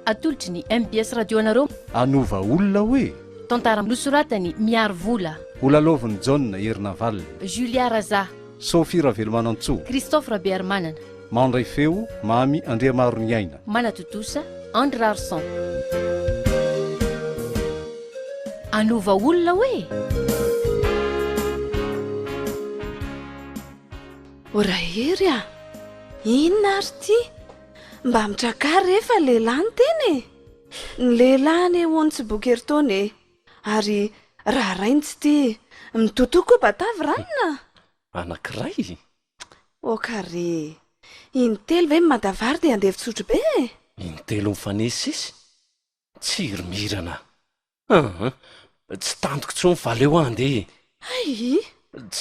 atolotry ny MBS radio anareo Hanova olona hoe Tantara nosoratany miaro vola Olaloviny John Herinaval Julia Raza Sophie Ravelmanantso Christophe Rabearmanana mandray feo Mamy Andriamaronyaina manatotosa André Arson Hanova olona hoe orahery a inona ary ty mba mitrakary rehefa lehilahy ny teny ny lehilahy ny ontsy boky eritony ary raha raintsy ty mitotoko batavy ranona anankiray okare intelo ve madavary dia andefitsotro be intelo mifanesisy tsy rimirana tsy tantoko tso mivaly eo andeha ay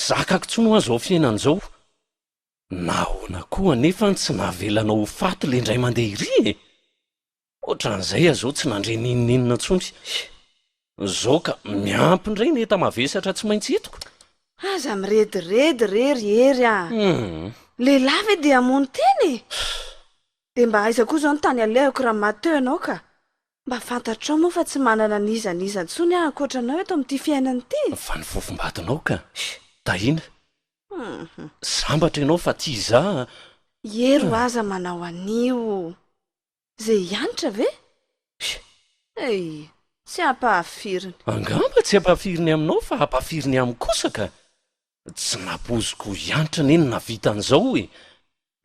zakako tso no azao fiainan'izao nahoana koa nefa tsy navelanao faty le indray mandeha iry ohatran'izay azao tsy nandre nininina tsony zao ka miampy indray ny eta mavesatra tsy maintsy hitoko aza mirediredy rery a lehilahy ve dia amony teny dia mba aiza koa zao ny tany aleoko raha mateo anao ka mba fantatrao moa fa tsy manana nizaniza ntsony a ankoatranao eto amin'ity fiainany ity fa ny fofombatonao ka dahina sambatra ianao fa tia za ero aza manao anio zay ianitra ve ey tsy ampahafiriny angamba tsy ampahafiriny aminao fa ampahafiriny amin'ny kosa ka tsy napoziko ianitra neny navita an'izao e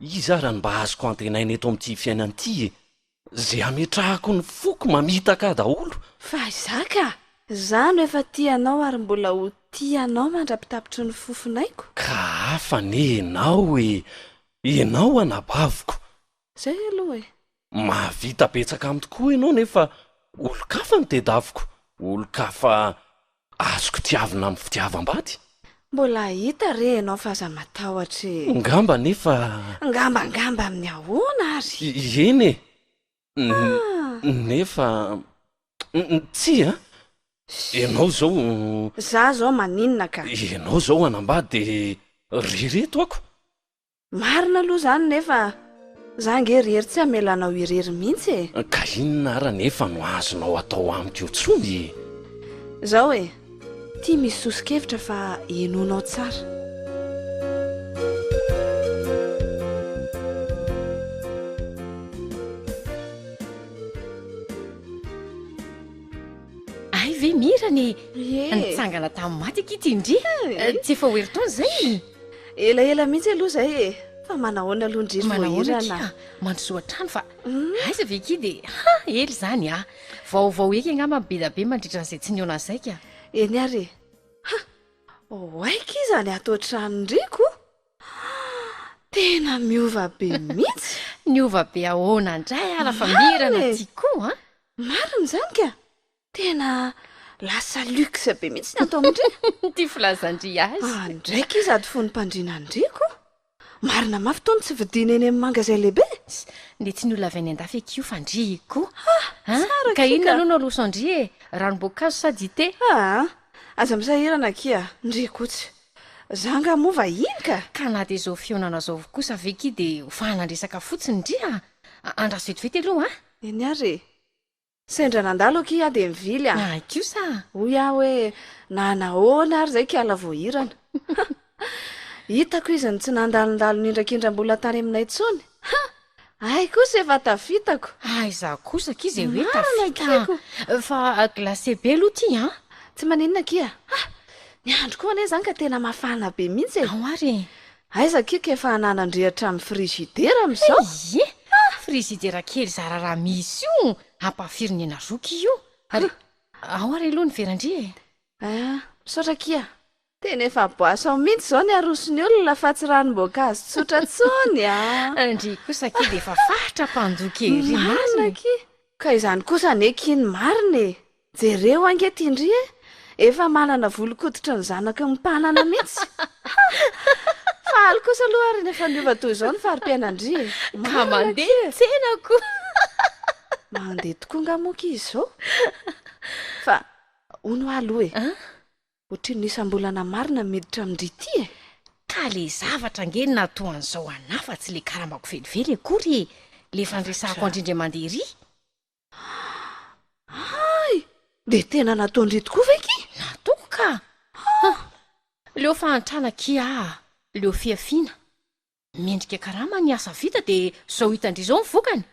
iza raha ny mba azoko antenaina eto amin'ity fiainany ity e zay ametrahako ny foko mamitaka daholo fa izaka zano efa tianao ary mbola ho tianao mandrapitapitry ny fofonaiko ka hafa ne enao e enao anabaviko zay aloha e mahavita betsaka aminy tokoa ianao nefa olo-kafa ny tedaviko olo-kafa azoko tiavina amin'ny fitiavam-bady mbola hita re ianao fa aza matahotra ngamba nefa ngambangamba amin'ny ahoana ary eny e nefa tsy a ianao zao za zao maninona ka ianao zao anambady de rereto ako marina aloha zany nefa za nge rery tsy amelanao irery mihitsy e ka inona ara nefa no azonao atao amiko eo tsony zao e tia misy sosikevitra fa enonao tsara ay ve mira ny nitsangana tamin'ny maty akity indria tsy efa hoeritony zay elaela mihitsy aloha zay e fa manahoana aloha ndriryvoahirana mandrosoatrano fa aiza ve ki de ely zany a vaovao eky angamba be da be mandritran'izay tsy niona zay ka eny ary oaiky izany atao tranondriko tena miova be mihitsy niova be ahoana indray ala fa mirana ty koa a marina zany ka tena lasa luxe be mihitsy ny atao amindri ty filazandry azy andraiky izy ady fony mpandrinandriko marina mafy taony tsy vidina eny amin'ny mangazay lehibe nde tsy ny olona avy any andafy ekio fandriko ka inona aloha no alosandry e ranom-boankazo sady ite aza misahirana kia ndri kotsy zanga mova iny ka na de zao fionana zao kosa ve ki de hofahanandresaka fotsiny ndria andraso vetivety aloha eny ary sendra nandalo aki a de mivily kio sa hoy ah hoe nanahoana ary zay kiala voahirana hitako izy ny tsy nandalondalo nindrakindram-bola tany aminay tsony ay kosa efa tafitako za kosa ki zay hoe tafita fa glacé be aloha ty tsy maninona kia ny andro koa ane zany ka tena mafana be mihitsy ao ary aiza kika efa hananandrehatra amin'ny frizidera am'izao frizidera kely zara raha misy io ampahafiriny ena zoky io ary ao ary aloha ny verandri misaotra kia tena efa boasao mihitsy zao ny arosony olona fa tsy ranom-boankazo tsotra tsony ndry kosa ki de efa fahatra mpandoky ery marina ki ka izany kosa nekiny marina e jereo angety indri e efa manana volokoditra ny zanaka mimpanana mihitsy faly kosa aloha ary nefa niova toy izao ny fari-piainandri ka mandeha tsenako mandeha tokoa ngamoka izy zao fa ono aloha e ohatry ny isam-bolana marina miditra amindrity e ka le zavatra ngeny natoan'izao anafa tsy le karambako velively akory le fandresahako andrindra mandeha ry de tena nataondry tokoa vaiky natoko ka leo fahantrana kia leo fiafiana mendrika karama ny asa vita de zao hitandry zao mivokany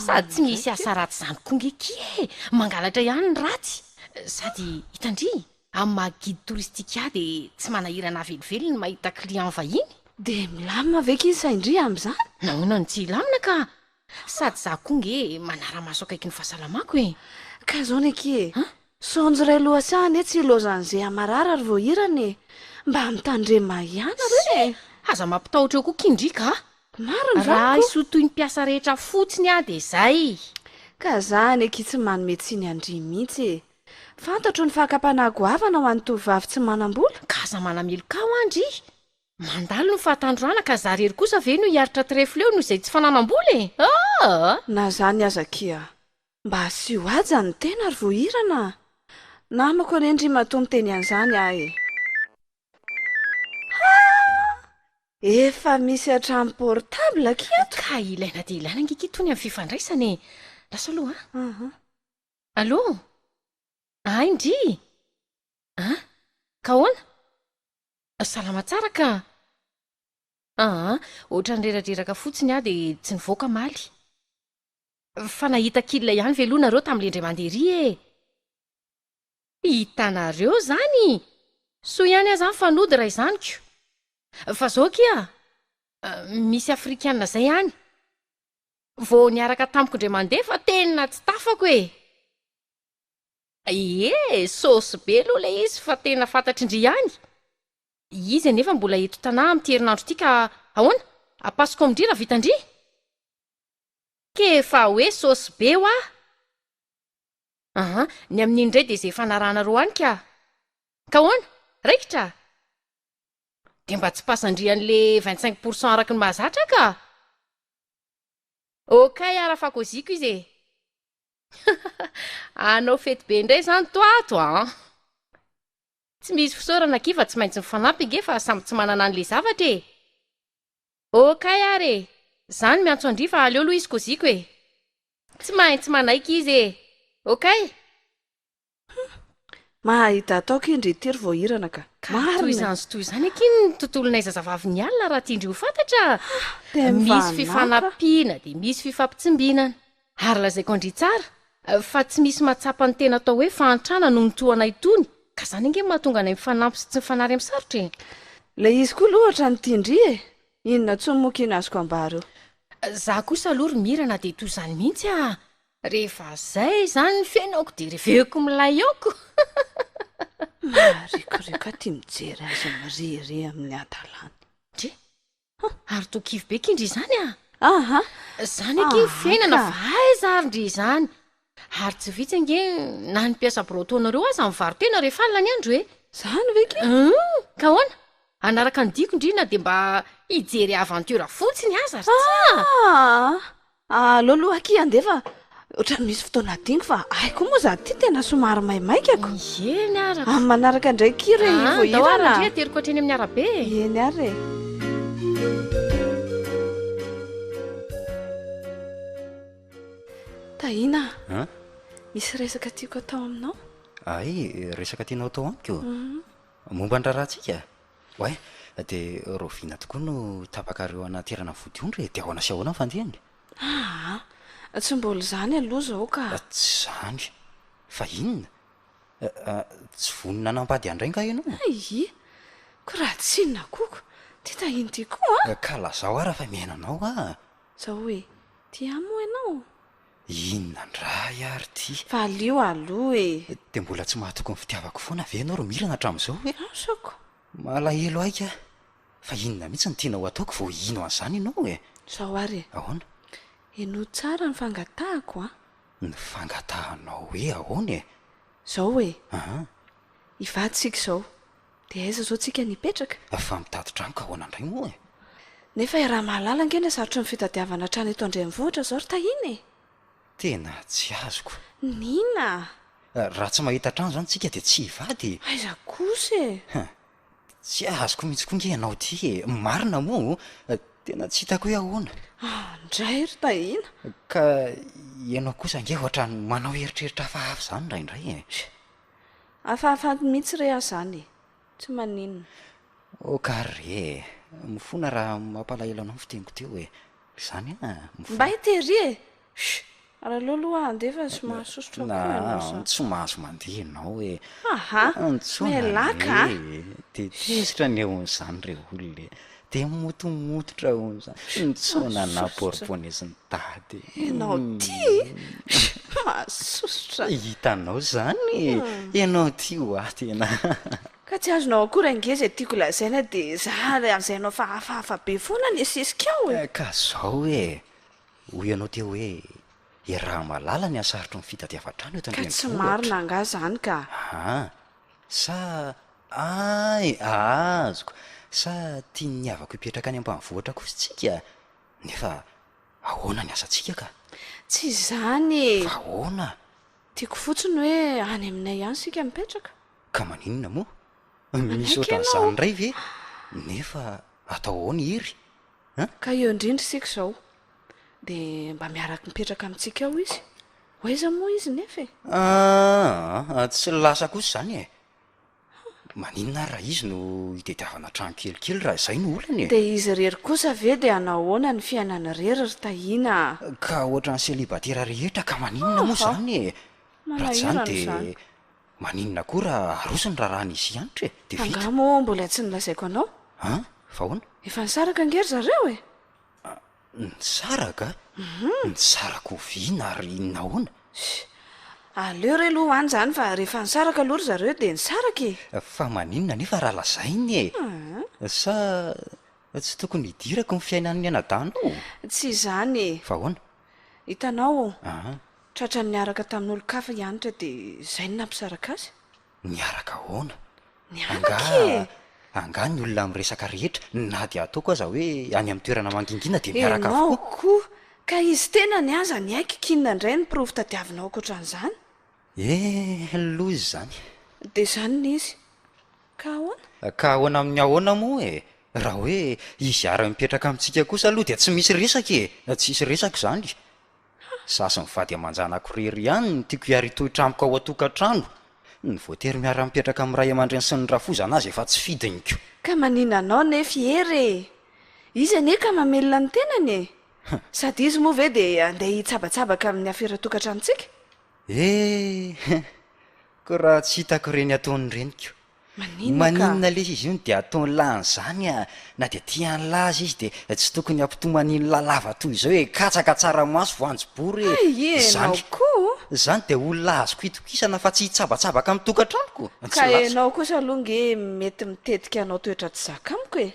sady tsy misy asa raty zany kongeky mangalatra ihany ny raty sady hitandry amin'ny mahagidy toristika de tsy manahirana velively ny mahita client vahiny de milamina vaiky izy saindry am'izany nahoana ny tsy lamina ka sady za konge manara-maso akaiky ny fahasalamako ka zao neky sonjy ray lohasany tsy ilozan'izay amarara ary vao hirany mba mitandre mahiana re aza mampitahotra eo koa kindrika mariny raha isotoy ny mpiasa rehetra fotsiny de zay ka zany eky tsy manome tsiny andry mihitsy fantatro ny fahakapanagoavana ho an'ny tovavy tsy manam-bola ka aza manamelo ka ho andry mandalo no fahatandroana ka za rery kosa ve no hiaritra trefo leo no izay tsy fananam-bola na zany aza kia mba asio aja ny tena ary vo hirana namako arendry matomy teny an'izany ahy efa misy hatramy portable kiato ka ilaina de ilaina angikitony amin'ny fifandraisany lasa aloha allo indry ka hoana salama tsara ka ohatra ny rerareraka fotsiny de tsy nivoaka maly fa nahita kila ihany velonareo tamin'le ndray mandery hitanareo zany so ihany aza ny fanody raha izanyko fa zao kia misy afrikanina zay ihany vo niaraka tamiko ndray mandeha fa tena tsy tafako sosy be aloha le izy fa tena fantatry indry ihany izy nefa mbola eto tanà amin'ny terinandro ity ka ahoana apasoko amindry raha vitandry ke fa hoe sosy be ho ny amin'indray de zay fanarahana roa any ka hoana raikitra de mba tsy pasandrian'le 25% araky ny mahazatra ka okay ara-fakoziko izy anao fety be indray zany toato tsy misy fisaorana kiva tsy maintsy mifanampy nge fa samby tsy manana an'le zavatra okay ary zany miantso andry fa aleo aloha izy koziko tsy maintsy manaiky izy okay mahita ataoko indry tery vao hirana ka toy izany sy toy izany akiny ny tontolonay zazavavy ny alina raha tiandry ho fantatra misy fifanampiana de misy fifampitsimbianana ary lazaiko andry tsara fa tsy misy matsapa ny tena atao hoe fahantrana no nitoanay tony ka zany ange mahatonga anay mifanampy sy tsy mifanary amin'ny sarotra le izy koa lohatra ny tiandry inona tsy moky inazoko ambaro za kosa alory mirana de toy izany mihitsy rehefa zay zany ny fiainako de reveko milay aoko marikoreko ty mijery azy mirery amin'ny adalany dre ary tokivy be kindry zany zany ake fiainana vaiza arindry zany ary tsy vitsy ange na ny mpiasa brotonareo aza mivaro tena rehefa alina ny andro zany veky ka hoana anaraka ny diko indrina de mba hijery aventura fotsiny aza aloaloha aky andefa ohatrany misy fotoana dingo fa aiko moa za ty tena somary maimaikako eny araka manaraka ndraiky re vohirana teriko hatreny amin'ny arabe eny ary tahina misy resaka tiako atao aminao resaka tianao atao amiko momba ndrarahantsika oe de rovina tokoa no tapakareo anaterana vodiondry de ahoana sy ahoana ny fandehany tsy mbola zany aloha zao ka tsy zany fa inona tsy vonina nampady andray ka ianao ko raha tsinona koko ty tahiny ty koa ka lazao raha fa miainanao zao hoe ty amo ianao inona ndray ary ty fa alio aloha de mbola tsy mahatoko ny fitiavako foana ave anao ro mirana hatramin'izao soko malahelo aika fa inona mihitsy ny tiana ho ataoko vo ino an'izany ianao zao ary ahoana eno tsara ny fangatahako ny fangatahanao hoe ahoany zao hoe ivatsika zao de aiza zao tsika nipetraka fa mitatotrano ka ahoana indray moa nefa raha mahalala ngena sarotry ny fitadiavana trano eto andray mivohatra zao ry tahiny tena tsy azoko nina raha tsy mahita trano zany tsika de tsy hivady aiza kosa tsy azoko mihitsy koa nge ianao ty marina moa tena tsy hitako hoe ahoana ndray ry tahina ka ianao kosa nge ohatrany manao eritreritra hafahafa zany ndraindray afahafanty mihitsy re aho zany tsy maninona okare mifona raha mampalahelo anao fiteniko teo e zany mba hitery e raha loloha andefa sy mahasosotra koa ianao zany tsy mahazo mandeha ianao e aha melaka de tesitra ny eon'izany re olona de motomototra on'zany nitsona na borbonesy ny tady ianao ty mahasosotra hitanao zany ianao ty ho atena ka tsy azonao akory angeza tiako lazaina de za am'izay anao fa hafahafa be foana ny asesika ao e ka zao e hoy ianao te hoe raha malala ny asarotro ny fitadiavan-trano eto ka tsy marina nga zany ka sa ay azoko sa tia ny avako hipetraka any ambanivohatra kosytsika nefa ahoana ny asantsika ka tsy zany fa ahoana tiako fotsiny hoe any aminay ihany sika mipetraka ka maninona moa misy ohatran'izany ray ve nefa atao ao ny hery ka eo indrindra sika zao de mba miaraka mipetraka amintsika ao izy hoaiza moa izy nefa e tsy lasa kosa zany e maninona raha izy no hitetiavana trano kelikely raha izay no olany e de izy rery kosa ve de anahoana ny fiainana rery ry tahina ka ohatran'ny célibatera rehetra ka maninona moa zany e raha tsy zany de maninona koa raha arosony raha rahan'izy ianitra e de vita angamo mbola tsy nilazaiko anao fa hoana efa nisaraka angery zareo e nisaraka nisaraka oviana ary nahoana aleo re aloha any zany fa rehefa nisaraka aloha ry zareo de nisaraka e fa maninona nefa raha lazainy e sa tsy tokony hidirako ny fiainan'ny ana-danao tsy zany e fa hoana hitanao tratra ny niaraka tamin'olo-kafa ianitra de zay ny nampisaraka azy niaraka ahoana niaraka e anga ny olona miresaka rehetra na de ataoko aza hoe any amin'ny toerana mangingina de miaraka enao avokoa koa ka izy tena ny aza ny aiky kinina indray ny provy tadiavinao akoatran'izany lozy zany de zany ny izy ka ahoana ka ahoana amin'ny ahoana moa e raha hoe izy ara mipetraka amintsika kosa aloha de tsy misy resaka e tsisy resaka zany zasy mivady amanjana korery ihany ny tiako iary toetramiko ao atokantrano ny voatery miara mipetraka amin'ny ray aman-dreny sy ny rafozana azy efa tsy fidiniko ka manina anao nefa ery izy ane ka mamelona ny tenany e sady izy moa ve de andeha hitsabatsabaka amin'ny aferatokantranotsika ko raha tsy hitako reny ataony reniko maninona lesy izy io n de ataony lany zany na de tiany laza izy de tsy tokony ampitomanyny lalava toy izao hoe katsaka tsara maso voanjobory enao koa zany de olona azoko hitokisana fa tsy hitsabatsabaka amin'ny tokantranoko ka enao kosa alohange mety mitetika anao toetra tsy zakamiko e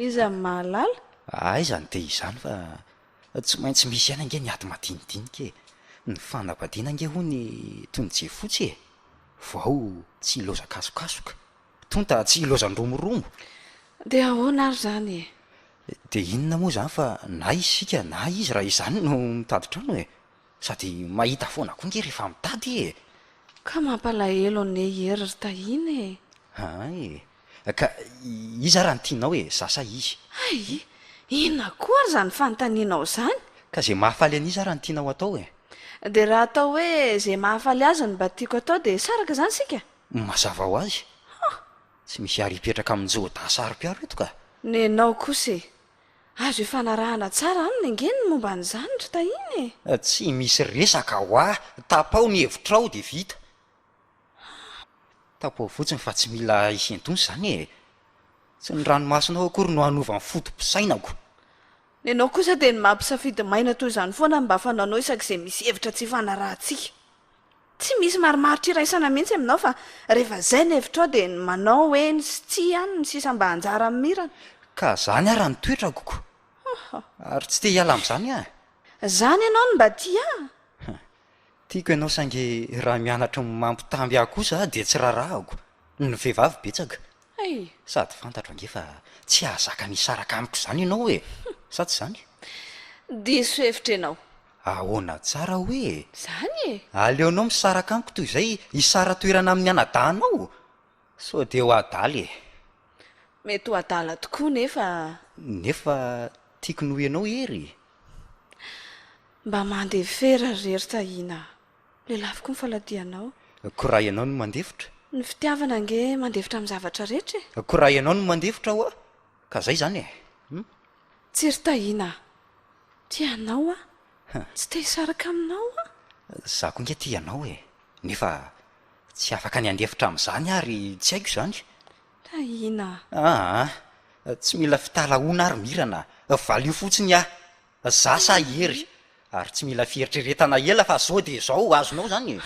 izy amin'ny mahalala ay zany de izany fa tsy maintsy misy ihany ange ny ady madinidinika e ny fanabadiana ange ho ny tonyje fotsy e vao tsy iloza kasokasoka tonta tsy ilozan-dromoromo de ahoana ary zany e de inona moa zany fa na isika na izy raha izany no mitady trano e sady mahita foana koa nge rehefa mitady e ka mampalahelo ane hery ry tahina e ay ka iza raha ny tianao e zasa izy ay inona koa ary zany fanontanianao zany ka zay mahafaly an'iza raha ny tianao atao e de raha atao hoe zay mahafaly azy ny mba tiako atao de saraka zany sika mazava ho azy tsy misy ary hipetraka amin'njodasary-piaro eto ka nenao kosa e azo efanarahana tsara any ny angeny momba n'izany ry tahina e tsy misy resaka ho ah tapao ny hevitrao de vita tapao fotsiny fa tsy mila isentony zany e tsy ny ranomasonao akory no hanova ny fotom-pisainako nenao kosa de ny mampisafidy maina toy izany foana mba fanaonao isak'izay misy hevitra tsy fanarahantsika tsy misy marimaritra iraisana mihitsy aminao fa rehefa zay ny hevitrao de ny manao eny sy tsy ihany ny sisa mba hanjara amin'ny mirana ka zany ara ny toetrakoko ary tsy te hiala amin'izany ah zany ianao no mba tia tiako ianao saingy raha mianatra ny mampitamby ah kosa de tsy raharahako ny vehivavy betsaka ay sady fantatro ange fa tsy ahazaka nisaraka amiko zany ianao e sa tsy zany diso hevitra ianao ahoana tsara hoe zany e aleonao misaraka amiko toy izay hisara toerana amin'ny anadanao so de ho adaly e mety ho adala tokoa nefa tiako noho ianao hery mba mandeha fera rery tahina le lafiko ny faladianao ko raha ianao no mandefitra ny fitiavana nge mandevitra amin'ny zavatra rehetra ko raha ianao no mandevitra ho a ka zay zany e tsy ry tahina tianao a tsy te hisaraka aminao a za ko nge ty ianao e nefa tsy afaka ny andefitra amin'izany ary tsy haiko izany tahina tsy mila fitalahoana ary mirana valio fotsiny za sa hery ary tsy mila fieritreretana ela fa zao de zao azonao zany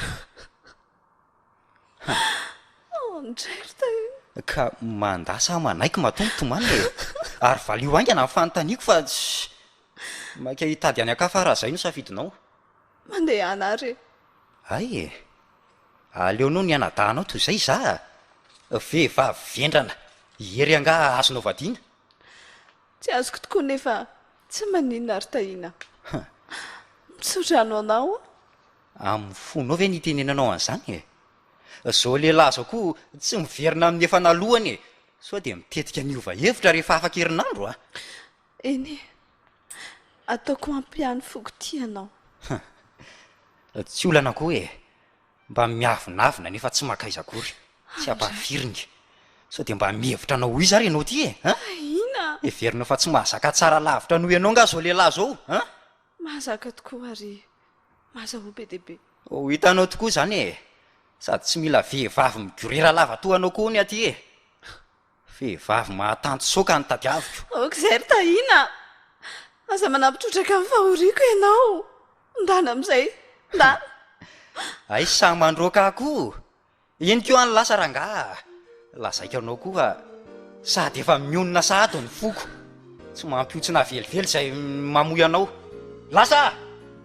ndray ry tahina ka mandasa manaiky matombotomany e ary valio aingana ny fanontaniako fa maika hitady any akafa raha zay no safidinao mandeha anare ay e aleonao ny anadahanao toy izay za vehivavy vendrana hery anga azonao vadiana tsy azoko tokoa nefa tsy maninona ry tahina mitsodrano anao amin'ny fonao ve nitenenanao an'izany e zao lehilahy zao koa tsy miverina amin'ny efa nalohany e sao de mitetika niova hevitra rehefa afaka herinandro a eny ataoko mampiany fogotianao tsy olana koa e mba miavinavina nefa tsy makaiza akory tsy ampaviriny sao de mba mihevitra anao ho izy ary ianao ty e ina everina fa tsy mahazaka tsara lavitra noho ianao nga zao lehilahy zao mahazaka tokoa ary mahazaho be dehibe ho hitanao tokoa zany e sady tsy mila vehivavy migorera lava toanao koa ny aty e vehivavy mahatanto soka ny tadiaviko okizay ry tahina aza manampitrotraka amin'ny fahoriako ianao ndana amin'izay ndana ay sa mandroaka akoho eny keo any lasa ranga lazaika anao koa fa sady efa mionona sahado ny foko tsy mampiotsina velively zay mamoy anao lasa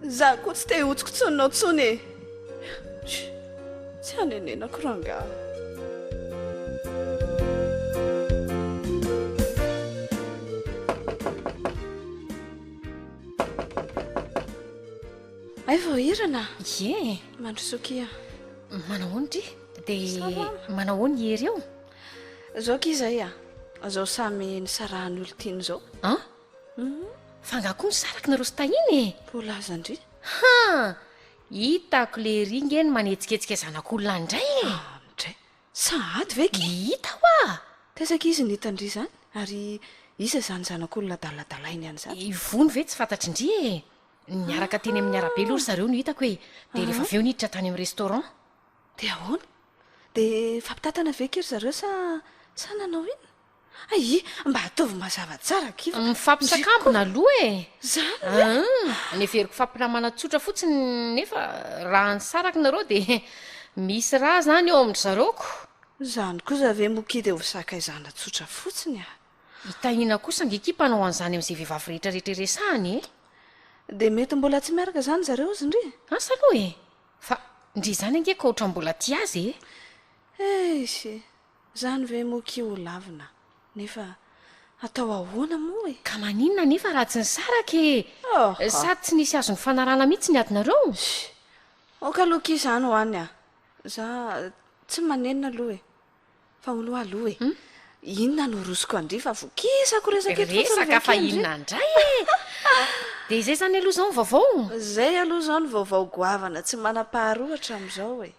za koa tsy te hotsiko tsononao tsony e tsy hanenenako ranga ay vao hirana ye mandrosokia manahoany ty de manahoany hery eo zao kizay zao samy nisarahany olo tiany zao fangakoa ny saraka nareo sy tahiny e polazandry hitako le ringa eny manetsiketsika zanak'olona ndray e ndray sahady ve ki hita hoa tesaka izy nitandry zany ary isa zany zanak'olona daladalainy any zany ivony ve tsy fantatry indri e niaraka teny amin'ny arabe lory zareo no hitako hoe de rehefa aveo niditra tany amin'ny restaurant de ahoana de fampitatana ve kery zareo sa nanao ina ai mba ataovy mazava tsara kiva mifampisakambona aloha e zany neveriko fampiramana tsotra fotsiny nefa raha ny saraka nareo de misy raha zany eo amindry zareoko zany kosa ve mokidy ho sakaizana tsotra fotsiny hitahina kosa ngekimpanao an'izany amin'izay vehivavy rehetrarehetra resahany e de mety mbola tsy miaraka zany zareo izy ndry asa aloha e fa ndry zany ange ka ohatra mbola ty azy isy zany ve moki ho lavina nefa atao ahoana moa e ka maninona nefa raha tsy ny saraka e sady tsy nisy azo ny fanarana mihitsy ny adinareo oka loki izany ho any za tsy manenina aloha e fa olo aloha e inona no rosiko andry fa vokisako resaka fa inona ndray e de zay zany aloha zao ny vaovao zay aloha zao ny vaovao goavana tsy manam-paharohatra am'izao e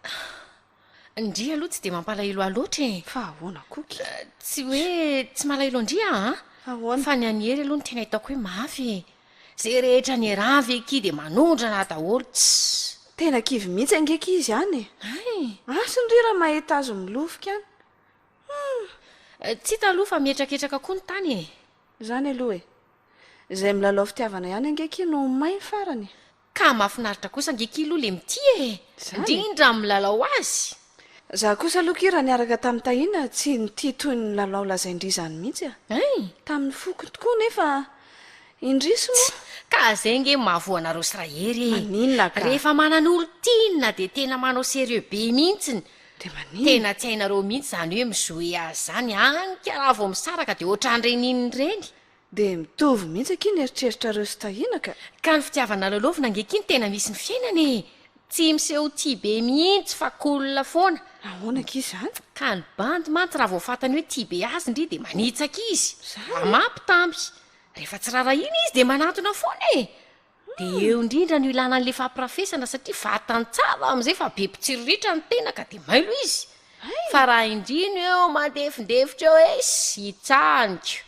ndri aloha tsy de mampalahelo aloatra e fa ahoana koky tsy hoe tsy malahelo andria ahoana fa ny anyhery aloha ny tena hitako hoe mafy e zay rehetra ny rahavy eky de manondrana daholo ts tena kivy mihitsy angeka izy any ay asondry raha mahita azo milofika any tsy hita aloha fa mietraketraka koa ny tany e zany aloha e zay milalao fitiavana ihany angeki no mainy farany ka mahafinaritra kosa angeki aloha le mity e indrindra milalao azy za kosa aloki raha niaraka tamin'ny tahina tsy nity toy ny lalao lazaindry zany mihitsy ay tamin'ny foko tokoa nefa indriso moa ka zay nge mahavoanareo sy rahery maninona ka rehefa manana olo tiana de tena manao serieux be mihitsiny de maninona tena tsy hainareo mihitsy zany hoe mizoe azy zany anka raha vao misaraka de ohatran'renininy reny de mitovy mihitsy aki ny eritreritra reo sy tahina ka ny fitiavana lalovina angekiny tena misy ny fiainany e tsy miseho tia be mihitsy fa kolona foana ahoanaka izy zany ka ny bandy manty raha voafatany hoe tia be azy ndry de manitsaka izy mampitamby rehefa tsy rara iny izy de manatona foana e de eo indrindra no ilana n'le fampirafesana satria vatantsava am'izay fa be mpitsiriritra ny tena ka de mailo izy fa raha indrino eo mandefindefitra eo hoe sy tsaniko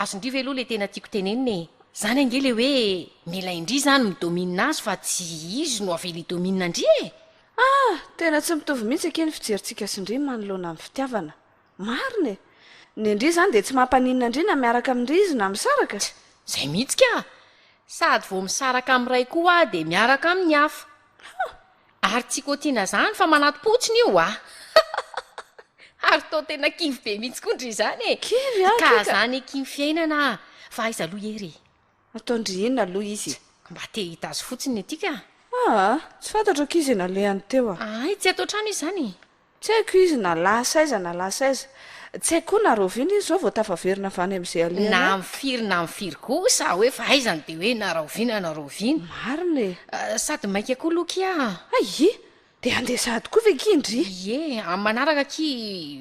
azondriva aloha le tena tiako tenenina zany ange le hoe mila indri zany midomina azy fa tsy izy no avela idomina andri tena tsy mitovy mihitsy akeny fijerintsika syndri manoloana amin'ny fitiavana marina ny indri zany de tsy mampaninina indrina miaraka amindri izy na misaraka zay mihitsika sady vo misaraka amin'ray koa de miaraka amin'ny hafa ary tsy kotiana zany fa manaty-potsiny io ary tao tena kivy be mihitsy koandry zany ka zany kivy fiainana fa aiza aloha ery ataondry inona aloha izy mba te hita azy fotsiny atika tsy fantatra ko izy nalehany teo ay tsy atao trano izy zany tsy haiko izy na lasaiza na lasaiza tsy haiko koa na rovina izy zao vao tafaverina vany am'izay alehany na mifiry na mifiry kosa hoe fa aizany de hoe na rahovina na rovina marina sady maika koa lokia ai de andesady koa vekindry ye amin'ny manaraka ki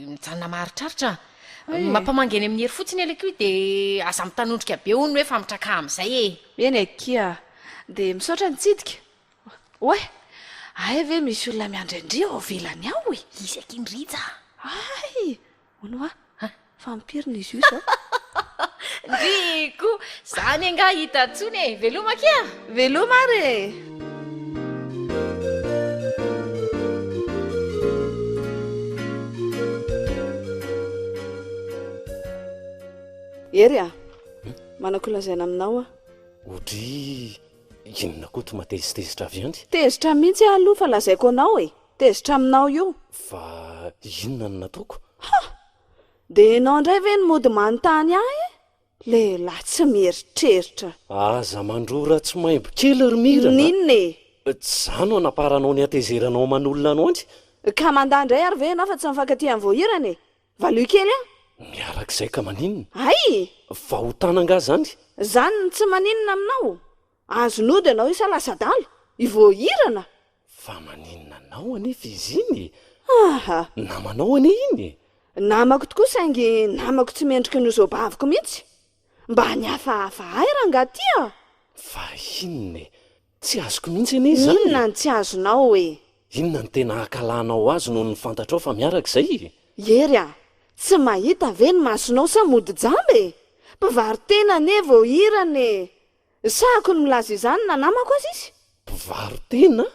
mijanona maharitraritra mampamangeny amin'ny hery fotsiny aleko i de aza mitanondrika be ony hoe fa mitraka am'izay eny akia de misaotra nitsidika oe ay ve misy olona miandrindri ao velany ao izy akindrija ay ono fa mipirina izy io zao ndriko zany anga hita ntsony veloma kia veloma re ery manakolazana aminao ohatry inona koa to matezitezitra avy andry tezitra mihitsy aloha fa lazaiko anao tezitra aminao io fa inona no nataoko de enao indray ve ny mody manontany ahy lehilahy tsy mieritreritra aza mandrora tsy maimbo kely ry mirana ninona tsy zano anaparanao ny atezeranao manolona anao andry ka mandandray ary ve enao fa tsy mifankaty amin'ny voahirana valio kely miarak'izay ka maninona ay fa ho tananga zany zany ny tsy maninona aminao azonody anao isa lasadalo ivoahirana fa maninona anao anefa izy iny namanao ane iny namako tokoa saingy namako tsy mendrika no zobaviko mihitsy mba nihafahafa ay rangaty fa inona tsy azoko mihitsy ane izy zany inona ny tsy azonao inona ny tena hakalanao azy noho ny fantatrao fa miarak'izay ery tsy mahita ve ny masonao sa mody jamby mpivarotena ne voahirane sahako ny milaza izany na namako azy izy mpivarotena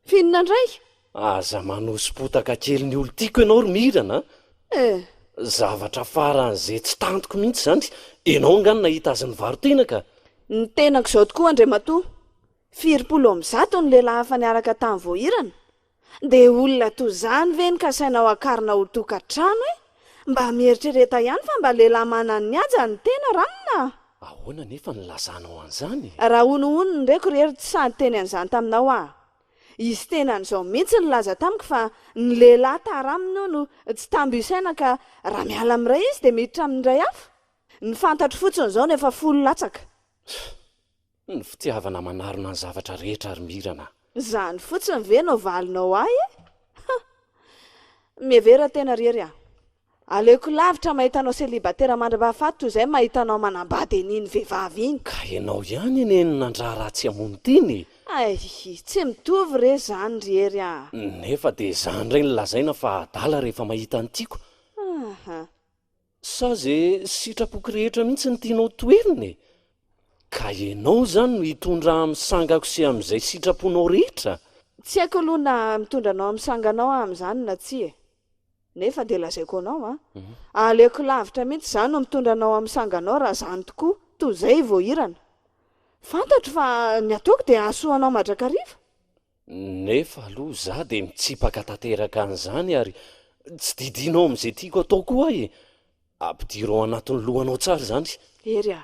finona indray aza manosipotaka kely ny olo tiako ianao ry mirana zavatra faran'izay tsy tantoko mihitsy zany enao ngany nahita azy ny varotena ka ny tenako izao tokoa andre matoa 70 ny lehilahy hafa niaraka tamin'ny voahirana de olona toy zany ve ny kasainao akarina ho tokantrano mba mieritrereta ihany fa mba lehilahy manany ny aja ny tena ranona ahoana nefa nylazanao an'izany raha onoonony ndraiky rery tsy sady teny an'izany taminao izy tena n'izao mihitsy nylaza tamiko fa ny lehilahy taraminy io no tsy tamby isaina ka raha miala amin'ray izy de miditra amin'ndray hafa ny fantatro fotsiny zao nefa folo latsaka ny fitiavana manarona ny zavatra rehetra ry mirana zany fotsiny ve nao valinao ay mevera tena rery aleko lavitra mahitanao selibatera mandra-bahafaty toy izay mahitanao manambady aniny vehivavy iny ka ianao ihany ene ny nandraha ratsy amony teny ay tsy mitovy re zany rery nefa de zany ray nylazaina fa adala rehefa mahita ny tiako sa ze sitrapoky rehetra mihitsy ny tianao toeriny ka ianao zany no hitondra am'sangako sy am'izay sitraponao rehetra tsy haiko aloha na mitondra anao am'sanganao am'izany na tsy nefa de lazaiko anao aleko lavitra mihitsy zany no mitondra anao am'sanganao raha zany tokoa toy izay voahirana fantatro fa ny ataoko de asoanao madrakariva nefa aloha za de mitsipaka tanteraka an'izany ary tsy didinao am'izay tiako atao koa ampidirao anatin'ny lohanao tsara zany ery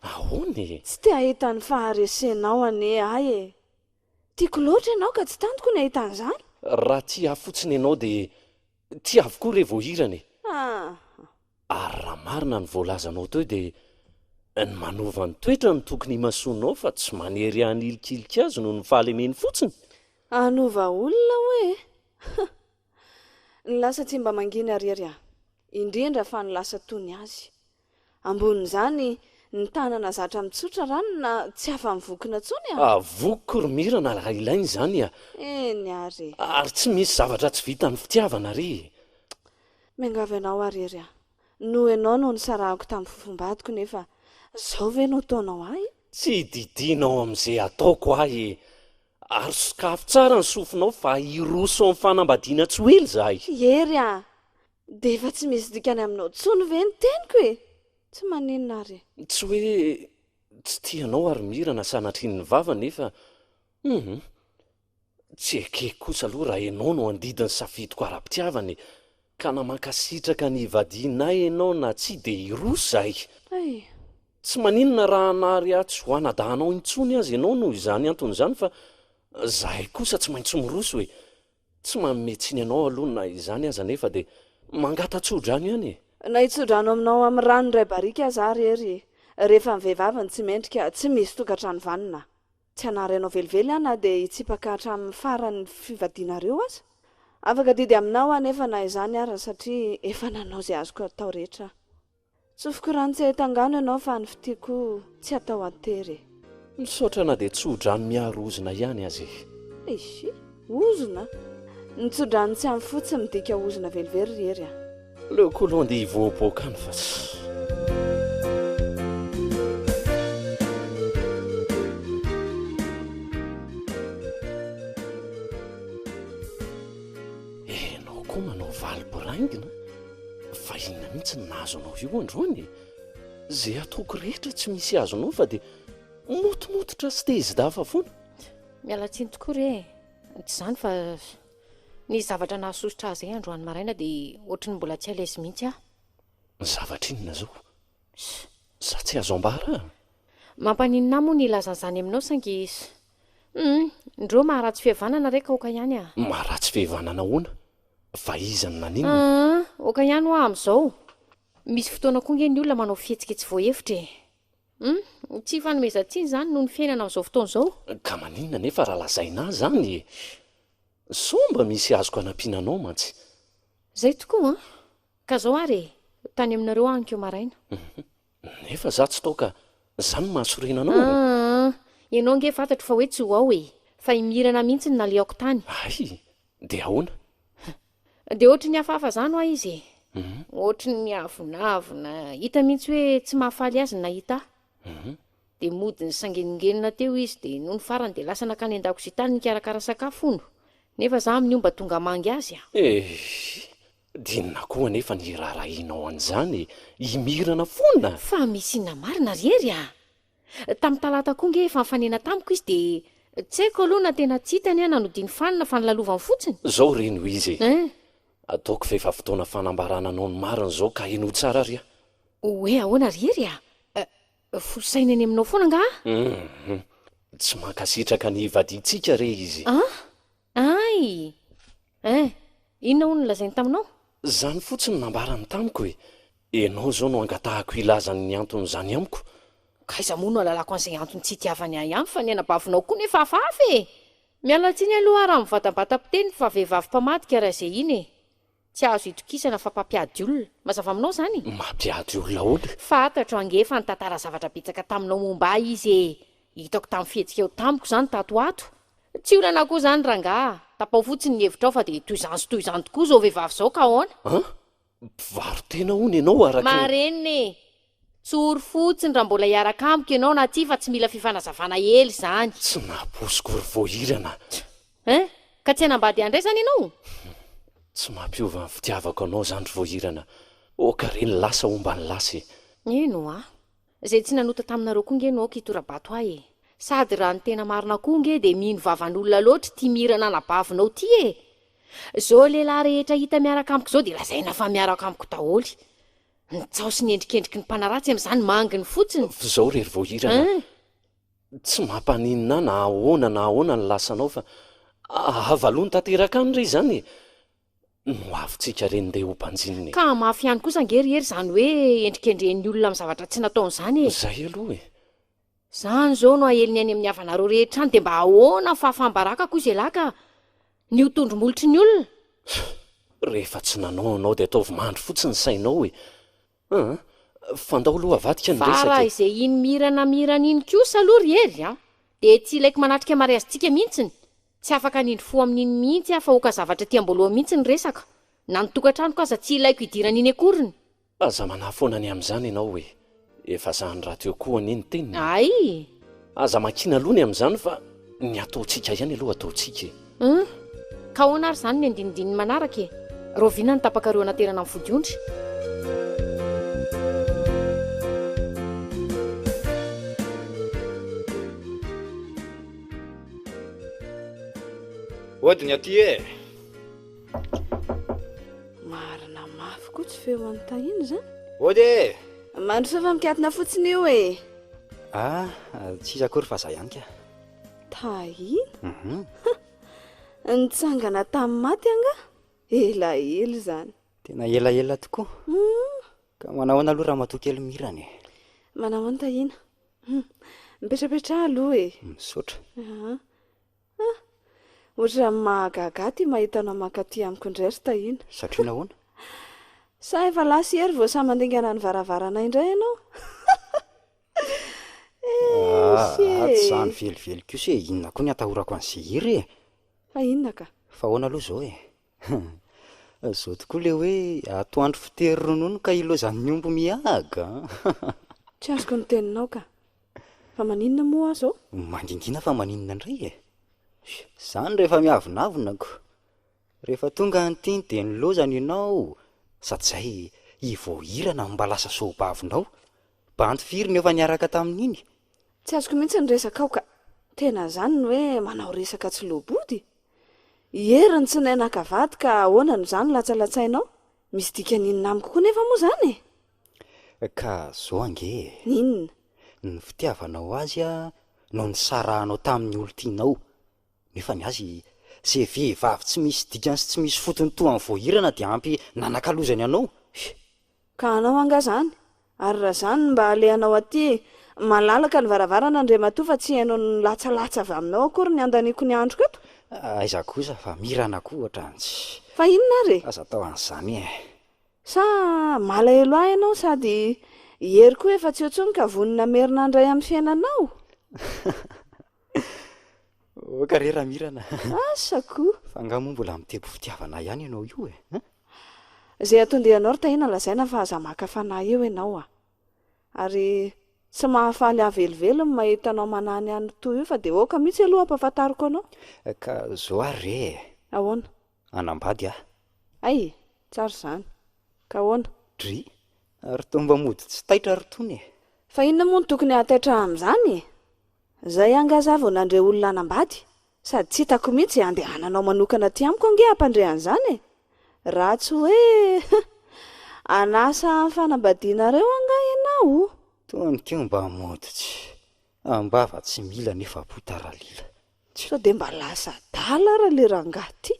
ahoany tsy te ahita ny faharesenao ane ay tiako loatra ianao ka tsy tantoko ny ahitan'izany raha ty afotsiny ianao de ty avokoa re voahirany ary raha marina ny voalazanao teo de ny manova ny toetra ny tokony himasonao fa tsy manery an'ilikilika azy no ny fahalemeny fotsiny anova olona hoe ny lasa tsy mba mangina rery indrindra fa ny lasa tony azy ambonin'izany ny tanana zatra mitsotra rano na tsy afa-mivokina tsony a Voko romirana raha ilainy zany a. eny ary Ary tsy misy zavatra tsy vita ny fitiavana ry. miangavy ianao arery a no ianao no nisarahako tamin'ny fofombadiko nefa zao ve no taonao ahy Tsy didinao amin'izay ataoko ahy. Ary sokafo tsara ny sofinao fa iroso amin'ny fanambadiana tsy ho ely zahay. ery a de efa tsy misy dikany aminao tsony ve ny teniko e tsy maninona ary Tsy hoe tsy tianao ary mirana sanatrian'ny vava nefa tsy ekeko kosa aloha raha ianao no andidiny safidiko ara-pitiavany ka namakasitraka ny ivadianay ianao na tsy de iroso zahay. ay Tsy maninona raha nary atsy ho anadahanao intsony azy ianao no izany anton'izany fa zahay kosa tsy maintsy miroso e. Tsy mametsiny ianao aloha na izany aza nefa de mangatatsodra any ihany e. na hitsodrano aminao amin'ny rano ray barika aza rery rehefa mivehivavany tsy mendrika tsy misy tokantrano vanina tsy hanary ianao velively ana de hitsipaka hatramin'ny farany fivadianareo aza afaka didy aminao anefa na izany ara satria efa nanao zay azoko atao rehetra tsofoko rano tsy ahitangano ianao fa ny fitiako tsy atao atery Misaotra na de tsodrano miaro ozina ihany azy. isy ozona nitsodrano tsy amin'ny fotsy midika ozona velively rery a Leo koaloha andeha hivoaboaka any fa tsy. Enao koa manao valim-boraingina fa inona mihitsy ny nahazo anao io androany. Zay ataoko rehetra tsy misy azonao fa de motomototra sy tezidafa foana. miala tsiny tokoa re tsy izany fa ny zavatra nahasosotra azy androany maraina dia ohatry ny mbola tsy alaizy mihitsy aho. Ny zavatra inona zao? Sa tsy azo ambara? Mampaninona moa ny ilazan'izany aminao saingy ndreo maharatsy fihavanana reka oka ihany a. Maharatsy fihavanana hoana? Fa iza ny naninona? Oka ihany ho amin'izao. Misy fotoana koa nge ny olona manao fihetsika tsy voahevitra e. Tsy fanomezantsiny izany noho ny fiainana amin'izao fotoana izao. Ka maninona nefa raha lazaina zany? Somba misy azoko anampiana anao mantsy. Zay tokoa ka zao ary tany aminareo aniko maraina. Nefa za tsy toka zany mahasorena anao. Ianao nge fantatro fa hoe tsy ho ao e fa imirana mihitsy ny naleoko tany. Ay, de ahoana? Dia ohatry ny hafahafa zany hoa izy e. Ohatry ny miavonavona hita mihitsy hoe tsy mahafaly azy ny nahita. Dia mody ny sangeningenina teo izy dia noho ny farany dia lasa nakany an-dakozia tany nikarakara sakafo ono. Nefa za amin'ny omba tonga mangy azy a. Dinina koa nefa ny raharahinao an'izany imirana foana. Fa misy inona marina rery a. Tamin'ny talata koa nge efa nifanena tamiko izy dia tsy haiko aloha na tena tsy hitany na nodiny fanina fa nilalovany fotsiny. Zao reny ho izy. Ataoko fefa fotoana fanambarana anao ny marina zao ka eno tsara ry a. Hoe ahoana rery a. Folosaina any aminao foana nga? Tsy mankasitraka ny ivadintsika re izy. Ay. Inona hono lazainy taminao? Zany fotsiny nambarany tamiko e. Enao zao no angatahako ilazany anton'izany amiko. Kaiza moa no alalako an'izay antony tsy itiavany ahy ihany fa ny anabavinao koa nefa hafahafa e. Miala tsiny aloha raha mivadam-bata-piteny fa vehivavy mpamadika raha izay iny e. Tsy azo itokisana fa mpampiady olona. Mazava aminao zany? Mampiady olona holy. Fantatro ange fa nitantara zavatra betsaka taminao momba ahy izy e. Hitako tamin'ny fihetsika eo tamiko zany tatoato. Tsy olana koa zany rangaha. Tapao fotsiny ny hevitrao fa dia toy izany tokoa zao vehivavy zao ka ahoana? Mpivaro tena hono ianao araka. Marenina e. Tsory fotsiny raha mbola hiaraka amiko ianao na tsy fa tsy mila fifanazavana hely zany. Tsy nahaposiko ry voahirana. Ka tsy hanambady andray zany ianao? Tsy mampiova ny fitiavako anao zany ry voahirana. Oka reny lasa ombany lasy. Eno a. Zay tsy nanota taminareo koa nge no oka hitorabato ahy e. Sady raha ny tena marina koa nge dia mino vavan'olona loatra tia mirana anabavinao ty e. Zao lehilahy rehetra hita miaraka amiko zao dia lazaina fa miaraka amiko daholy. Nitsaosy ny endrikendriky ny mpanaratsy amin'izany manginy fotsiny. Zao rery voahirana. Tsy mampaninina na ahoana ny lasanao fa avalony tanteraka any re zany. No avintsika reny ndeha ho mpanjininy. Ka mafy ihany kosa ngery zany hoe endrikendren'ny olona amin'ny zavatra tsy nataon'izany e. Zay aloha e. Zany zao no aheliny any amin'ny havanareo rehetra any dia mba ahoana fahafambaraka koa izay lahy ka ny ho tondromolotry ny olona. Rehefa tsy nanao anao dia ataovy mandry fotsiny sainao e. fandao aloha avadika ny fa raha resaka izay iny mirana iny kosa aloha riery a dia tsy ilaiko manatrika mariazintsika mihitsiny tsy afaka nindry fo amin'iny mihitsy afa oka zavatra ty amboloha mihitsy ny resaka na nytokantranoko aza tsy ilaiko hidiran'iny akoriny aza manafoana ny amin'izany ianao hoe efa zany raha teo koa ny teniny ay aza makina alohany amin'izany fa ny ataontsika ihany aloha ataontsika ka hoana ary izany ny andinidininy manaraka e rovina ny tapaka reo anaterana amin'ny vodiondry odiny aty e marina mafy koa tsy feo anytahiny zany ody e mandrosa fa mikatona fotsiny io e tsisy akory fa za ihany ka tahina nitsangana tamin'ny maty anga elaela zany tena elaela tokoa ka manahoana aloha raha matokely mirany manao any tahina mipetrapetra aloha e misaotra ohatra mahagagaty mahitanao makaty amiko indray ry tahina satria nahoana sa efa lasa ery vao samy mandingana ny varavarana indray ianao tsy zany velively kosa e inona koa ny atahorako an'izay hery e fa inona ka fa hoana aloha zao e zao tokoa le hoe atoandro fitery ronono ka ilozan'ny ombo miaga tsy azoko ny teninao ka fa maninona moa zao mandingina fa maninona indray e zany rehefa miavonavonako rehefa tonga anytiny dia nilozana ianao sady zay ivoahirana mba lasa soabavonao banty firy ny efa niaraka tamin'iny tsy azoko mihitsy ny resaka ao ka tena zany ny hoe manao resaka tsy lobody heriny tsy nainakavady ka ahoana no zany latsalatsainao misy dikan'inona amiko koa nefa moa zany e ka zao ange inona ny fitiavanao azy a no ny sarahanao tamin'ny olo tianao nefa ny azy se vehivavy tsy misy dikany sy tsy misy fotony toa amin'ny voahirana dia ampy nanakalozany anao ka anao anga zany ary raha zany mba alehanao aty malalaka ny varavarana ndre matoa fa tsy hainao ny latsalatsa avy aminao akory ny andaniko ny andro keto aiza kosa fa mirana koa ohatrantsy fa inona ary aza tao an'izany e sa malahelo ahy ianao sady hery koa efa tsy otsony ka vonina merina andray amin'ny fiainanao okare raha mirana asako fa ngamo mbola mitebo fitiavana ihany ianao io e zay atondehanao ry tahina lazaina fa aza maka fanahy eo ianao ary tsy mahafaly avelivelo ny mahitanao manany any toy io fa dia oka mihitsy aloha ampahafantariko anao ka zao ary re ahoana anambady ay tsara zany ka ahoana dry ary tomba mody tsy taitra ry tony e fa inona moa no tokony hataitra amin'izany zay angaza vao nandre olona anambady sady tsy hitako mihitsy andehananao manokana ty amiko ange hampandrehan'izany raha tsy hoe anasa amin'ny fanambadianareo anga ianao tony keo mba moditsy ambava tsy mila nefa potaralila sao dia mba lasa dala raha le rangaty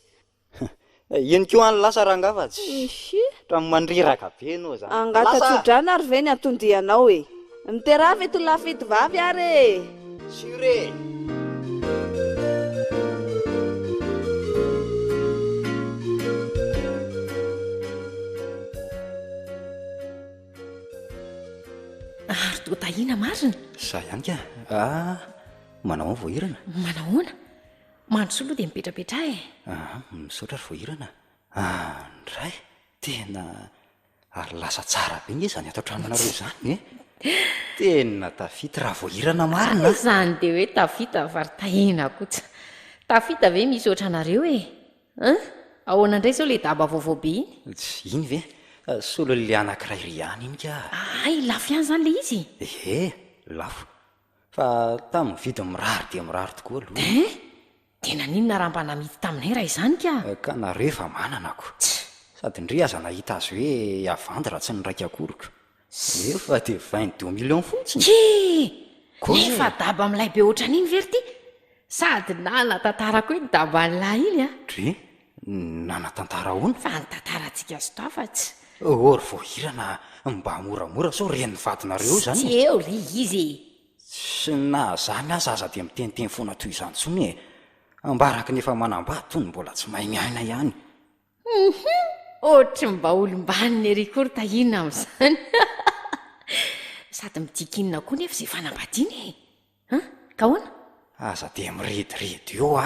eny keo any lasa rangavatsy raha mandreraka be anao zany angatatsodrana ary ve ny atondianao e miterava eto lafety vavy ary sure ary toa tahina marina za ihany ka manao any voahirana manahoana mandroso aloha dia mipetrapetra e misaotra ry voahirana ndray tena ary lasa tsara be nge zany atao tranonareo zany tena tafity raha voahirana marina zany dia hoe tafita vary tahina kotsa tafita ve misy ohatranareo e ahoana indray zao le daba vaovao be iny tsy iny ve solo le anankiray ry any iny ka ay lafo ihany zany le izy lafo fa tamin'ny vidy mirary dia mirary tokoa aloha tena ninona raha mba namity taminay raha izany ka nareo efa mananako sady ndre aza nahita azy hoe avandy raha tsy nyraiky akoroko efa dia 22 millions fotsiny nefa daba amin'ilay be ohatra n'iny very ty sady nana tantarako iny daba n'lahy iny dre nana tantara hoana fa ny tantarantsika azo tafatsy ory voahirana mba moramora sao ren'ny vadinareo zany tsy eo le izy sy na zany aza aza dia miteniteny foana toy izany tsony ambaraky nefa manambato ny mbola tsy mahay miaina ihany ohatry mba olombaniny ery kory tahina amin'izany sady midikinina koa nefa izay fanambadiana ka hoana aza dia mirediredy eo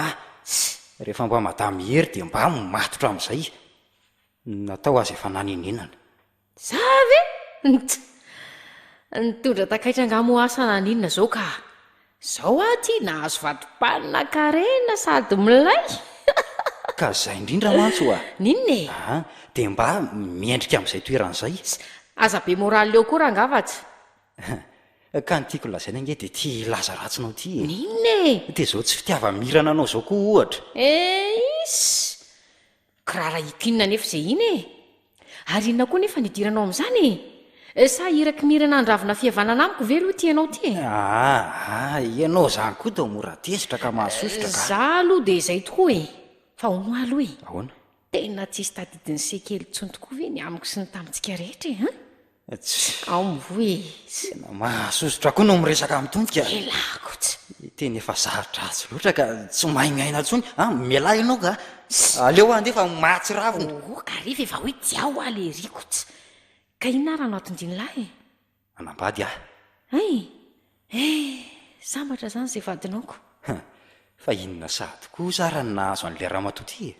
rehefa mba madamy hery dia mba matotra amin'izay natao azy efa naninenana zavy nitondra takaitra ngamo asa naninona zao ka zao ty nahazo vatom-panina karena sady milay ka zay indrindra mantso ninona dia mba miendrika amin'izay toeran'izay aza be moraly eo koa raha angavatsy ka ny tiako lazaina ange dia tia laza ratsinao ty ninona dia zao tsy fitiava-mirana anao zao koa ohatra isy kirara ikinina nefa izay iny ary inona koa nefa nidiranao amin'izany sa iraky mirana andravina fihavanana amiko ve aloha ty ianao ty ianao zany koa da mora tesitra ka mahasosotra ka za aloha dia izay tokoa fa hono aloha ahoana tena tsisy tadidiny sekely ntsony tokoa ve ny amiko sy ny tamintsika rehetra ao mivoe tena mahasosotra koa no miresaka amin'ntonika elako tsy tena efa zarotra azy loatra ka tsy maignaina ntsony mialay ianao ka aleo andefa matsy ravina ka refa efa hoe jiao aleriko tsy ka inona raha no atondinolahy anambady sambatra zany izay vadinaoko fa inona sady koa zara ny nahazo an'ilay ramatoty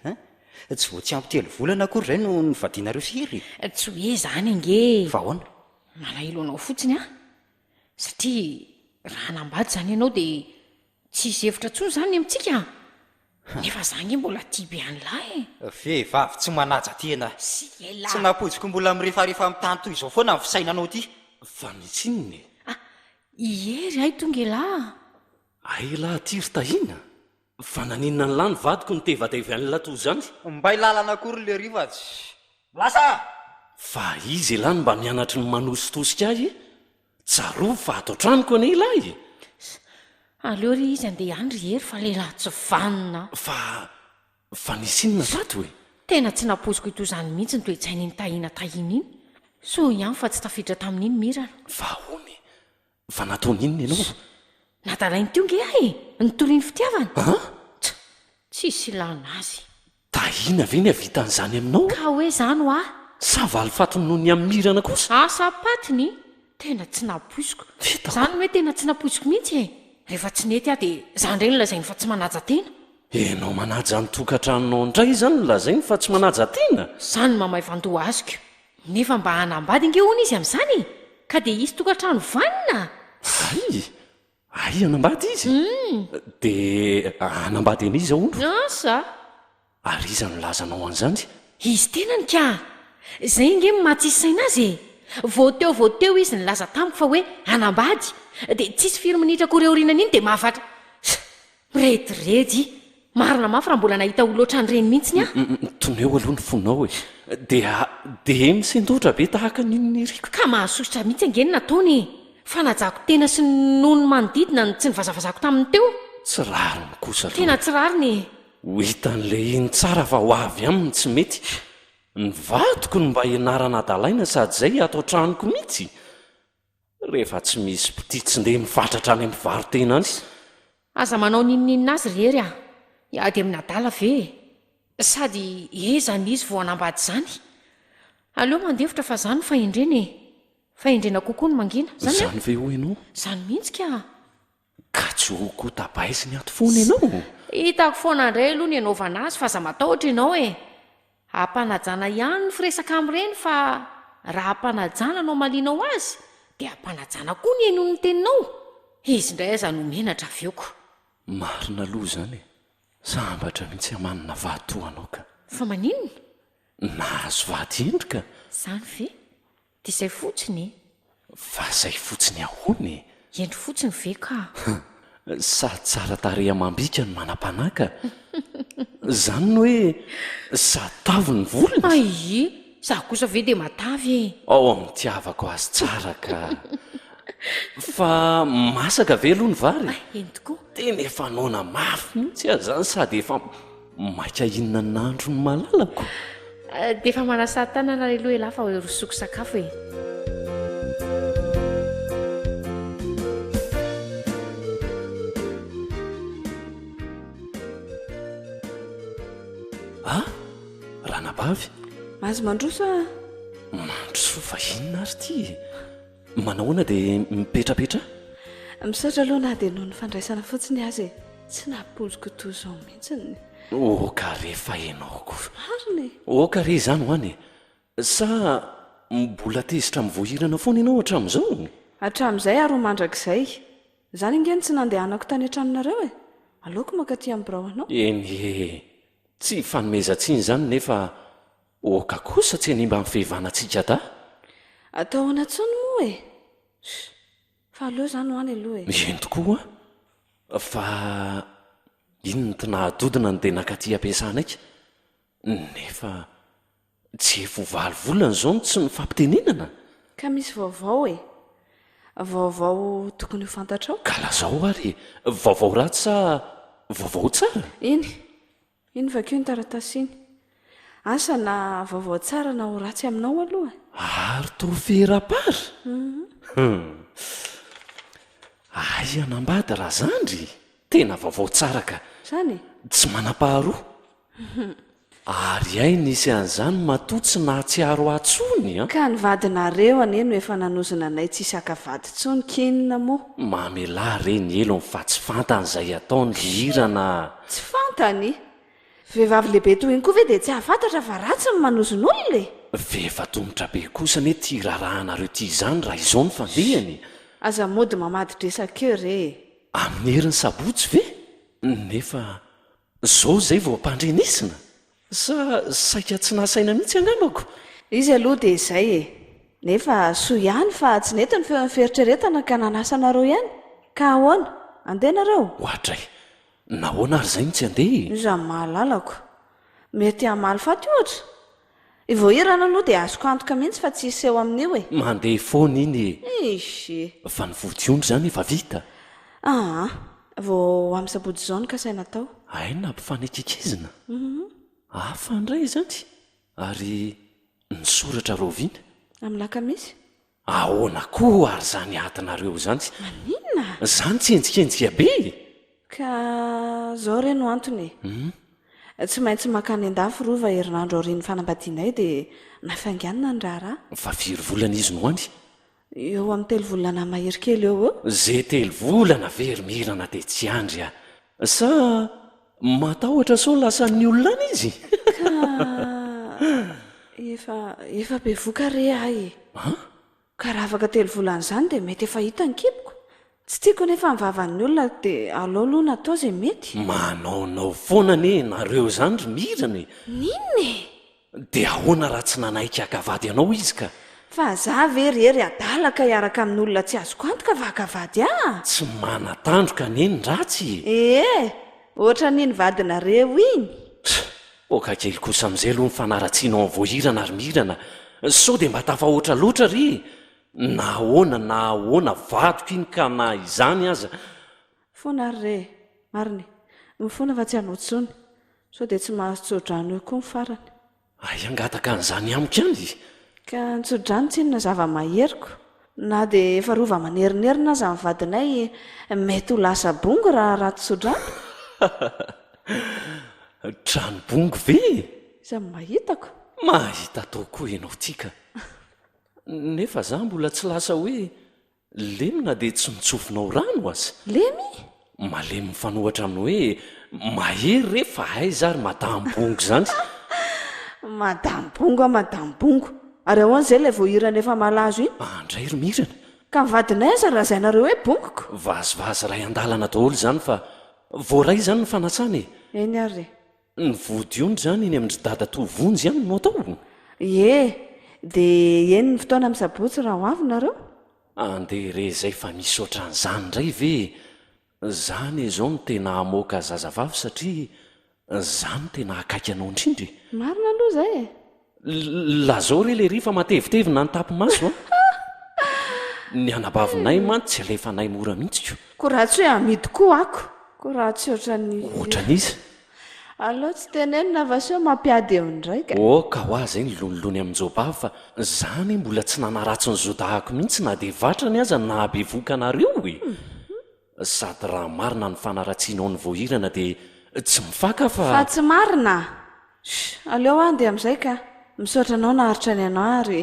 tsy vo tsy ampitelo volana akory izay no nyvadianareo firy tsy hoe zany ange fa ahoana malailo anao fotsiny satria raha nambady zany ianao dia tsisy hevitra tsony zany amintsika nefa zange mbola tia be an'lahy vehivavy tsy manaja tena sy ela tsy napotsiko mbola mirefarefa amin'ny tany toy izao foana ny fisainanao ty fa mitsinony ihery ay tonga elahy aelahy tiry tahina fa naninona ny lany vadiko nytevadavy an'latoy zany mba ilalana akory le rivatsy lasa fa izy elany mba mianatry ny manositosika ahy tsaroa fa ato traniko ane ilahy aleo ry izy andeha andry hery fa lehilahy tsy vanina fa nisinona zato hoe tena tsy napoziko ito zany mihitsy ny toetsainy ny tahina iny so ihany fa tsy tafiditra tamin'iny mirana fa ony fa nataon'inona ianao nadalainy teo nge nitoriany fitiavana tsisy ilana azy tahina ve ny avita an'izany aminao ka hoe zany ho sa valy fatony noho ny amin'ny mirana kosa asapatiny tena tsy napoiziko zany hoe tena tsy napoiziko mihitsy rehefa tsy nety dia zany reny lazainy fa tsy manaja tena enao manaja nytokatranonao indray zany nolazainy fa tsy manaja tena zany mamay vandoha azoko nefa mba hanambady nge hona izy amin'izany ka dia isy tokatrano vanina ay anambady izy dia anambady an'izy aondro asa ary iza nolazanao an'izany izy tenany ka zay nge matsisy saina azy voateo izy nilaza tamiko fa hoe anambady dia tsisy firy minitra koreorinan iny dia mahafatra mirediredy marina mafy raha mbola nahita oloatra an'ireny mihitsiny toneo aloha ny fonao dia misendotra be tahaka ninonyriko ka mahasosotra mihitsy angeny nataony fa najako tena sy noho ny manodidina tsy nivazavazako taminy teo tsy rariny kosa tena tsy rariny ho hitan'la iny tsara fa ho avy aminy tsy mety ny vatoko ny mba ianarana adalaina sady zay atao tranoko mihitsy rehefa tsy misy mpititsy ndeha mivatratra any amin'ny varotena any aza manao ninoninina azy rehery iady amin'ny adala ve sady ezany izy vo anambady zany aleo mandevitra fa zany fahendrena kokoa ny mangina zany ve ho ianao zany mihitsy ka tsy hoko tabaiziny ato foana ianao hitako foana indray aloha ny anaovana azy fa za matahotra ianao hampanajana ihany ny firesaka amin'ireny fa raha hampanajana anao malinao azy dia hampanajana koa ny hainoa ny teninao izy indray aza nomenatra aveoko marina aloha zany sambatra mihitsy hamanina vahatoanao ka fa maninona nahazo vady endrika zany ve dia izay fotsiny fa zay fotsiny ahony endry fotsiny ve ka sady tsara tareha mambika ny manam-panaka zany ny hoe sady tavy ny volona za kosa ve dia matavy ao amin'ny tiavako azy tsara ka fa masaka ve aloha ny vary eny tokoa tena efa naona mafy mihitsy azy zany sady efa maika inona nandro ny malalako dia efa manasa tanana aloha elafa rosoko sakafo ranabavy mahazo mandroso mandroso fa inona ary ty manahoana dia mipetrapetra misaotra aloha na dia noho ny fandraisana fotsiny azy tsy napoloko toy izao mihitsiny oka rehefa enaoko mariny oka re izany ho any sa mbola tezitra mivoahirana foana ianao hatramin'izao hatramin'izay ary ho mandrakizay izany ingeny tsy nandehanako tany an-tranonareo e aleoko mankaty amin'ny birao anao eny tsy fanomezantsiny izany nefa oka kosa tsy hanimba amin'ny fehivanatsika da atao anatsony moa e fa aleo izany ho any aloha e eny tokoa fa inony ty nahadodina no dia nakaty ampiasanaika nefa tsy efovalo volana izao no tsy nifampitenenana ka misy vaovao e vaovao tokony ho fantatrao ka lazao ary vaovao ratsy sa vaovao tsara iny vakeo ny taratasy iny asa na vaovao tsara na ho ratsy aminao aloha ary tofera-pary ay anambady raha zandry tena vaovao tsara ka zany tsy manam-paharoa ary ay nisy an'izany matotsy nahatsiaro atsony a ka nyvadinareo ane no efa nanozona anay tsy isakavady tsony kinina moa mamelahy reny elo mifatsy fantan'izay ataony hirana tsy fantany vehivavy lehibe toy iny koa ve dia tsy hahafantatra fa ratsy ny manozon'olona e vehefa tongotra be kosa ne tia rarahanareo tia izany raha izao ny fandehany aza mody mamadidresakeo re amin'ny heriny sabotsy ve nefa zao zay vao ampandrenesina sa saika tsy nasaina mihitsy angamako izy aloha dia izay e nefa soa ihany fa tsy nety ny feon'ny feritreretana ka nanasanareo ihany ka ahoana andehanareo ohatray nahoana ary zay mitsy andeha izany mahalalako mety hamaly faty ohatra ivoahirana aloha dia azoko antoka mihitsy fa tsy iseho amin'io e mandeha foana iny isy fa ny vodiondry zany efa vita vao amin'ny sabotsy izao ny kasai natao ay na mpifanekikizina afandray zany ary nysoratra roviana amin'ny lakamisy ahoana koa ary zany atinareo zany maninona zany tsy enjikenjika be ka zao re no antony tsy maintsy makany an-dafo rova herinandro aorian'ny fanambadianay dia nafanganina ny raharaha fa firy volana izy no any eo amin'ny 3 volana maherikely eo zay 3 volana verimirana dia tsy andry a sa matahotra sao lasa ny olona any izy efa be voka re ahy ka raha afaka 3 volana izany dia mety efa hita ny kipoko tsy tiako nefa nivavan'ny olona dia aleo aloha natao izay mety manaonao foana ne nareo zany ry mirana ninona dia ahoana raha tsy nanaika akavady anao izy ka fa za veryhery adalaka hiaraka amin'ny olona tsy azoko antoka vakavady tsy manatandroka neny ratsy ohatra niny vadinareo iny oka kely kosa amin'izay aloha ny fanaratsianao amin'ny voahirana ary mirana sao dia mba tafahoatra loatra ry nahoana vadiko iny ka na izany aza foana ary re mariny mifoana fa tsy hanotsony sao dia tsy mahazo tsodrano eo koa ny farany ay angataka an'izany amiko any ka nitsodrano tsy inona zava-maheriko na dia efa rova manerinerina aza amin'ny vadinay mety ho lasa bongo raha raha tsodrano tranobongo ve izany mahitako mahita tao koa ianao tika nefa za mbola tsy lasa hoe lemina dia tsy mitsofinao rano aza lemy malemy mifanohatra aminy hoe mahery re fa hay zary madambongo zany madambongo ary ahoan'izay ilay voahirana efa malazo iny andray ry mirana ka mivadinay aza raha zay nareo hoe bongoko vazivazy ray an-dalana daholo zany fa voaray zany ny fanasany eny ary ny vodiondry zany iny amin'y dada tovonjy ihany no atao dia eny ny fotoana amin'ny sabotsy raha ho avy nareo andeha re zay fa misy ohatran'izany indray ve zany izao no tena hamoaka zazavavy satria zany tena hakaiky anao indrindry marina aloha zay lazao re le ry fa matevitevina ny tapomaso ny anabavinay manty tsy alefanay mora mihitsiko ko raha tsy hoe amidy koa ako ko raha tsy ohatran'izy aloha tsy tenenina vaseo mampiady eo indray ka ka ho aza ny lonilony amin'n'jobavy fa zany mbola tsy nanaratsy ny zodahako mihitsy na dia vatrany aza nahabe vokanareo sady raha marina ny fanaratsianao ny voahirana dia tsy mifaka fa tsy marina aleo andy amin'izay ka misaotra anao naharitra ny anao ary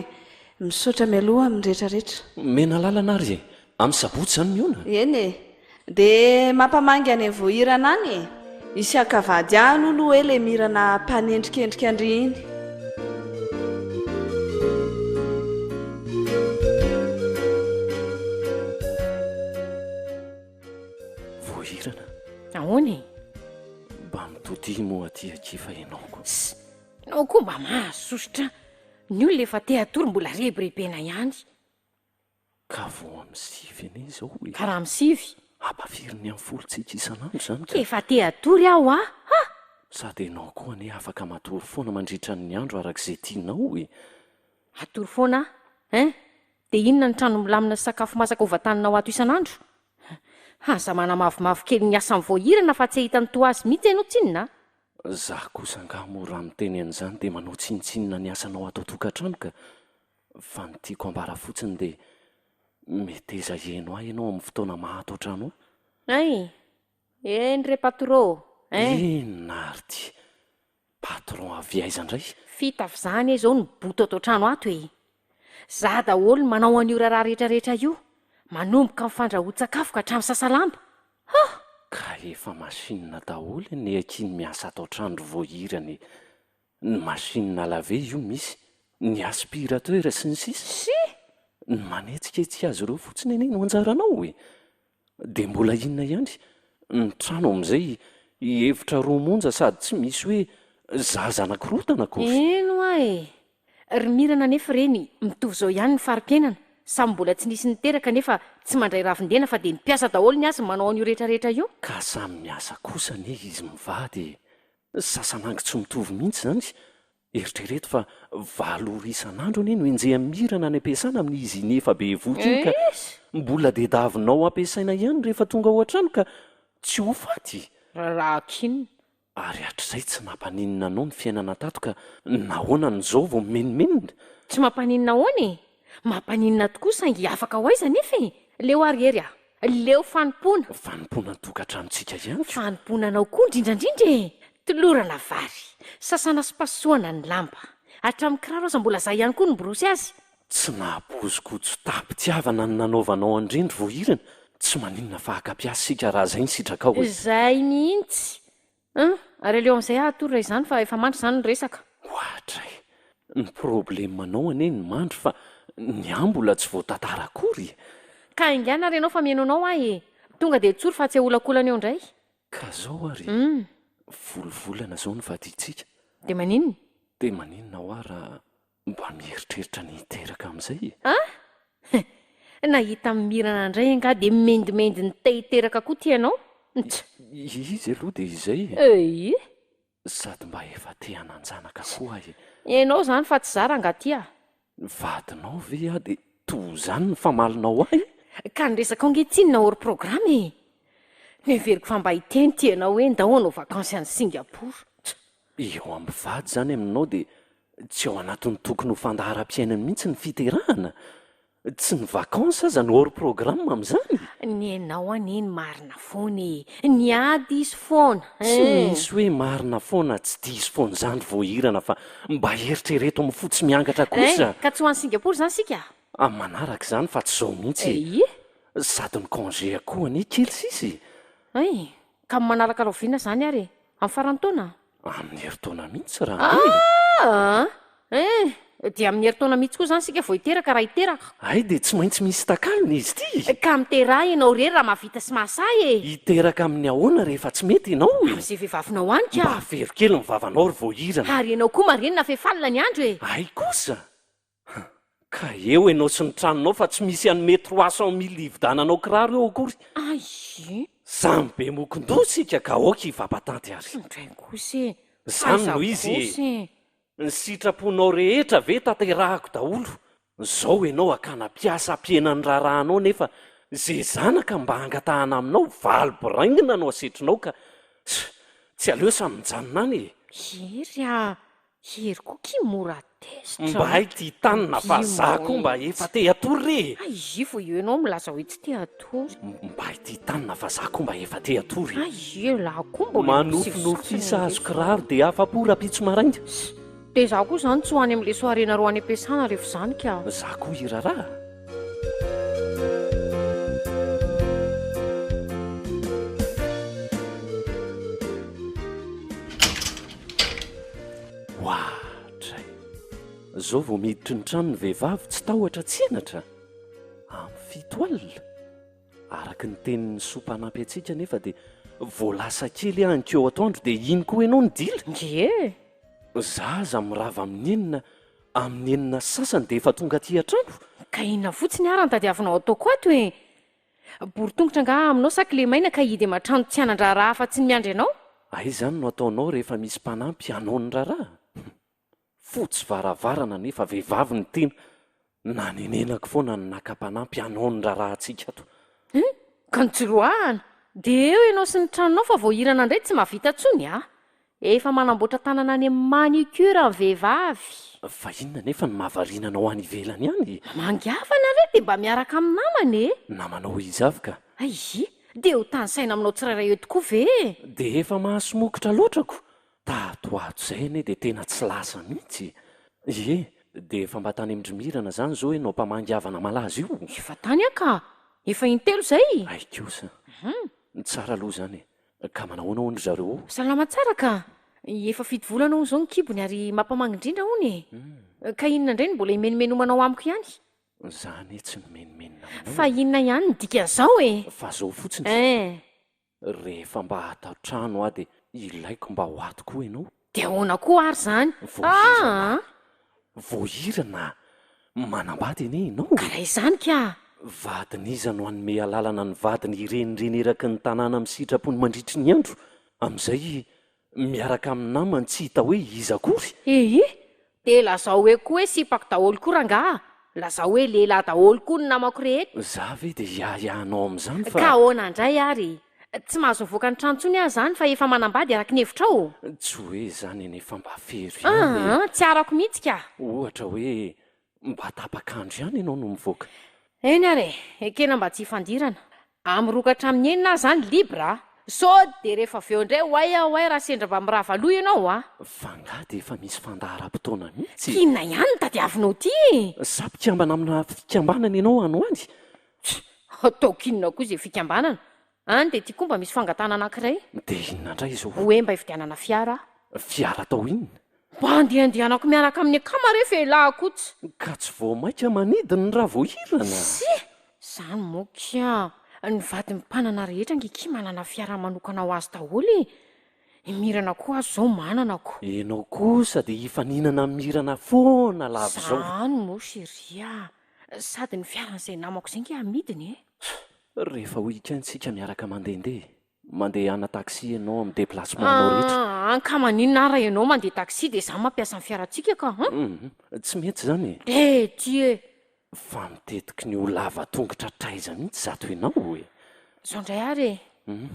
misaotra mialoha amin'ny rehetrarehetra. mena lalana ary amin'ny sabotsy zany miona. eny e dia mampamangy any voahirana any e isy akavady any olo hoe le mirana mpanendrikendrika andry iny. voahirana ahoany mba mitody moa aty akifa ianaoko. nao koa mba mahasosotra ny olona efa te atory mbola rebirebena ihany ka vo amin'ny sivy ane zao e ka raha misivy ampaviriny amin'ny folontsika isanandro zany ka efa te atory aho a ha sady ianao koa ane afaka matory foana mandritra ny andro arak'izay tianao e. atory foana hein dia inona ny trano milamina sakafo masaka ovatanina ato isanandro aza mana mavomavo kely ny asa mivoahirana fa tsy ahita ny to azy mihitsy ianao tsinona. Zaho kosa angamora miteny an'izany dia manao tsinitsinina ny asanao atao tokantrano ka fa ny tiako ambara fotsiny dia meteza heno ahy ianao amin'ny fotoana mahato an-trano ay eny re patro narity patron avy aiza indray fitafy zany e zao ny boto ato an-trano ato e za daholo manao an'io raharaha rehetrarehetra io manomboka mifandrahoan-tsakafo ka hatramy sasalamba ka efa masinina daholo ny akiny miasa atao trandro voahirany ny masinina lave io misy ny aspirateur sy ny sisa ny manetsiketsika azy ireo fotsiny eny no anjaranao e dia mbola inona ihany ny trano amin'izay hevitra roa monja sady tsy misy hoe zaza anakirotana koa eno ae ry mirana nefa reny mitovy zao ihany ny farim-piainana samy mbola tsy nisy niteraka nefa tsy mandray ravindena fa dia nipiasa daholo ny azy manao an'io rehetrarehetra io ka samy miasa kosa ne izy mivady sasanangy tsy mitovy mihitsy zany eritrereto fa 5 isanandro ane no enjeh mirana ny ampiasana amin'izy nefa be voky ka mbola dia davinao ampiasaina ihany rehefa tonga ao an-trano ka tsy ho faty raha kinina ary hatr'izay tsy mampaninina anao ny fiainana tato ka nahoana n'izao vao menimenina tsy mampaninina ahoany mampaninina tokoa saingy afaka ho aiza nefa e leo arihery leo fanompona tokantranotsika ihany fanomponanao koa indrindrandrindra e tolorana vary sasana sy pasoana ny lamba hatramin'ny kiraro aza mbola zay ihany koa ny borosy azy tsy nahapozykotsy tapitiavana ny nanaovanao andrindry voahirana tsy maninona fa haka-piasa sika raha zay ny sitrakao zay mihitsy ary aleo amin'izay ahatory ray izany fa efa mandry izany ny resaka ohatray ny problemanao ane ny mandry fa ny ambola tsy voatantara akory ka ingana ary ianao fa miainonao ahy e tonga dia tsory fa tsy aholakolana eo indray ka zao ary volovolana zao ny vaditsika dia maninona dia maninona ho a raha mba mieritreritra ny hiteraka amin'izay nahita mirana indray anga dia mendimendy ny te hiteraka koa ty ianao izy aloha dia izay e sady mba efa te hananjanaka koa ahy ianao zany fa tsy zara angaty a vadinao ve a dia toy zany ny famalinao ahy ka nyresaka angetsinina ory programa e neveriko fa mba hiteny ty ianao hoe ndahoanao vakansy any Singapour eo amin'ny vady zany aminao dia tsy ao anatin'ny tokony ho fandaharam-piainany mihitsy ny fiterahana tsy ny vakansy aza ny hors programme amin'izany ny anao aneny marina foana e ny ady izy foana tsy misy hoe marina foana tsy dia izy foana zany voahirana fa mba eritrereto amin'ny fotsy miangatra kosa ka tsy ho any Singapour zany sika amin'ny manaraka izany fa tsy zao mihitsy sady ny congé akoa ane kely sisy ay ka manaraka rahovina zany ary amin'ny farantaona amin'ny heritaona mihitsy raha dia amin'ny heritaona mihitsy koa zany sika vao hiteraka raha hiteraka ay dia tsy maintsy misy takalona izy ty ka miteraha ianao rery raha mahavita sy mahasay e hiteraka amin'ny ahoana rehefa tsy mety ianao amin'izay vehivavina anika mba very kely ny vavanao ry voahirana ary ianao koa marenina fefalina ny andro e ay kosa ka eo ianao sy ny tranonao fa tsy misy anome 300,000 ividananao kiraro eo akory ay samy be mokon-doa sika ka oka hivapatanty ary indray kosa zany no izy ny sitraponao rehetra ve tanterahako daholo zao ianao akana-piasa ampienany raharahanao nefa zay zanaka mba hangatahana aminao valibiraingina no asetrinao ka tsy aleo samy mijanona any hery koa ki mora tesitra mba hay ty tanina fa za koa mba efa te atory re izy vo io ianao milaza hoe tsy te atory mba hay ty tanina fa za koa mba efa te atory laha koa mbola manofinofisa azo kiraro dia afa-po rapitso marainga dia izaho koa izany tsy ho any amin'ilay soarena ro any am-piasana rehefa izany ka. Za koa iraraha. Ohatray, zao vao miditry ny trano ny vehivavy tsy tahotra tsenatra amin'ny 7 alina. Araka ny tenin'ny sompanampy antsika nefa dia voalasa kely ankeo atoandro dia iny koa ianao ny dila. Ie, Zaza mirava amin'ny enina sasany dia efa tonga aty an-trano. ka inona fotsiny ary ny tadiavinao ataoko ato e? Bory tongotra nga aminao sakile maina ka hidy matrano tsy hanan-draharaha fa tsy ny miandry ianao? Ay izany no ataonao rehefa misy mpanampy hanao ny raharaha. Fotsy varavarana nefa vehivavy ny tena. Na nenenako foana ny naka-mpanampy hanao ny raharaha antsika ato. Ka nitsoloahana dia eo ianao sy ny tranonao fa voahirana indray tsy mahavita tsony a. Efa manamboatra tanana any amin'ny manicure ny vehivavy. Fa inona nefa ny mahavariana anao any ivelany any? Mangavana re dia mba miaraka amin'ny namany e. Namanao izavy ka. Ai, dia ho tany saina aminao tsirairay eo tokoa ve? Dia efa mahasomokotra loatrako. Tato ato izay ane dia tena tsy lasa mihitsy. Ie, dia efa mba tany amin-drimirana izany zao ianao mpamangavana malaza io. Efa tany aka, efa intelo izay. Ay kosa. Tsara aloha izany. Ka manahoana hono zareo? Salama tsara ka. Efa 7 volana ho izao ny kibony ary mampamanga indrindra hony. Ka inona indray ny mbola himenimenomanao amiko ihany? Zany tsy nomenomenina aminao. Fa inona ihany ny dikan'izao e? Fa zao fotsiny. Rehefa mba hatao trano dia ilaiko mba ho ato koa ianao. Dia ahoana koa ary izany? Voahirana manambady anie ianao. Karaha izany ka. Vadin'iza no hanome alalana ny vadiny irenireny eraky ny tanàna amin'ny sitrapony mandritry ny andro. Amin'izay miaraka amin'ny namany tsy hita hoe iza akory. Dia lazao hoe koa hoe sipako daholo koa rangaha. Lazao hoe lehilahy daholo koa ny namako rehetra. Za ve dia iahiahanao amin'izany fa... Ka ahoana indray ary? Tsy mahazo voaka ny trano intsony aho izany fa efa manambady araka ny hevitrao. Tsy hoe izany enefa mba fero ihany. Tsy arako mihitsy ka. Ohatra hoe mba tapakandro ihany ianao no mivoaka. Eny are, ekena mba tsy hifandirana. Amrokatra amin'ny enina izany libra. So dia rehefa avy eo indray hoay raha sendra mba mirava aloha ianao a. Fa nga dia efa misy fandaharam-potoana mihitsy. Inona ihany ny tadiavinao ty? Sa mpikambana amina fikambanana ianao ano any? Ataoko inona koa izay fikambanana? Any dia tia koa mba misy fangatana anankiray. Dia inona indray izao? Hoe mba hividianana fiara. Fiara atao inona? Mba andehandehanako miaraka amin'ny akama rehefa elahy kotsy. Ka tsy vao maika manidiny raha voahirana. Izany moka. Ny vady mimpanana rehetra angiky manana fiara manokana ho azy daholo. Mirana koa azo izao mananako. Ianao kosa dia hifaninana mirana foana lava izao. Izany moa seria. Sady ny fiaran'izay namako izay nge amidiny e. Rehefa ho ikantsika miaraka mandeha ana taksi ianao amin'ny déplacementanao rehetra. Ankamanina ara ianao mandeha taksi dia izaho mampiasa ny fiarantsika ka. Tsy mety izany. Tia. Fa mitetiky ny ho lava tongotra traiza mihitsy zato ianao e. Izao indray ary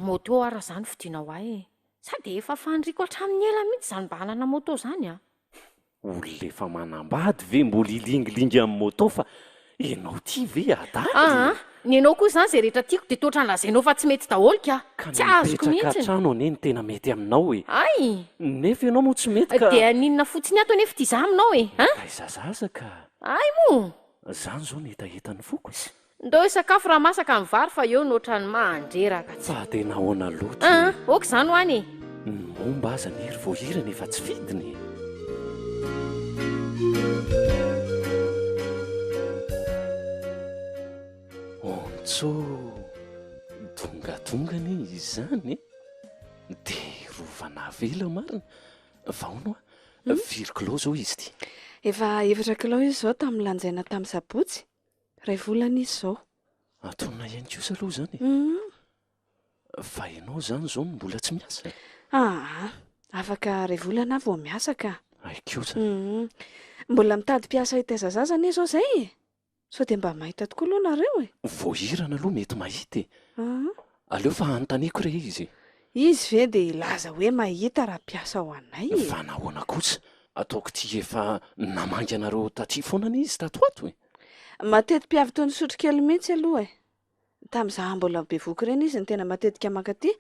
moto ara izany fidinao ahy. Sady efa fandriako hatramin'ny ela mihitsy izany mba hanana moto izany a. Olona efa manambady ve mbola ilingilingy amin'ny moto fa ianao ty ve adady? Ny ianao koa izany izay rehetra tiako dia toatra ny lazainao fa tsy mety daholo ka. Tsy azoko mihitsy. Ka trano ane ny tena mety aminao e. Ay! Nefa ianao moa tsy mety ka... Dia ninona fotsiny ato nefa ity izaho aminao e. Aizazaza ka. Ay moa! Zany zao ny hetaheta ny foko. Ndao sakafo raha masaka amin'ny vary fa eo noatra ny mandreraka. Fa tena ahoana loatra. Oka izany ho any. Momba aza ny hery voahirana efa tsy vidiny. Ontso dongadongany izany dia rovana vela marina. Vahono a firy kilao zao izy ty? Efa 7 kilao izy izao tamin'ny lanjaina tamin'ny sabotsy. 2 volana izy izao. Atona ihany kosa aloha izany. Fa ianao izany izao mbola tsy miasa. Afaka 2 volana vao miasa ka. Ay kosa. Mbola mitady mpiasa hitaiza zaza ne izao izay. Sao dia mba mahita tokoa aloha nareo e. Voahirana aloha mety mahita e. Aleo fa anontaniako re izy. Izy ve dia ilaza hoe mahita raha mpiasa ho anay e. Fa nahoana kosa. Ataoko ty efa namangy anareo taty foana izy tato ato e. Matety mpiavy toy ny sotro kely mihitsy aloha e. Tamin'izaho mbola bevoky ireny izy ny tena matetika mankaty.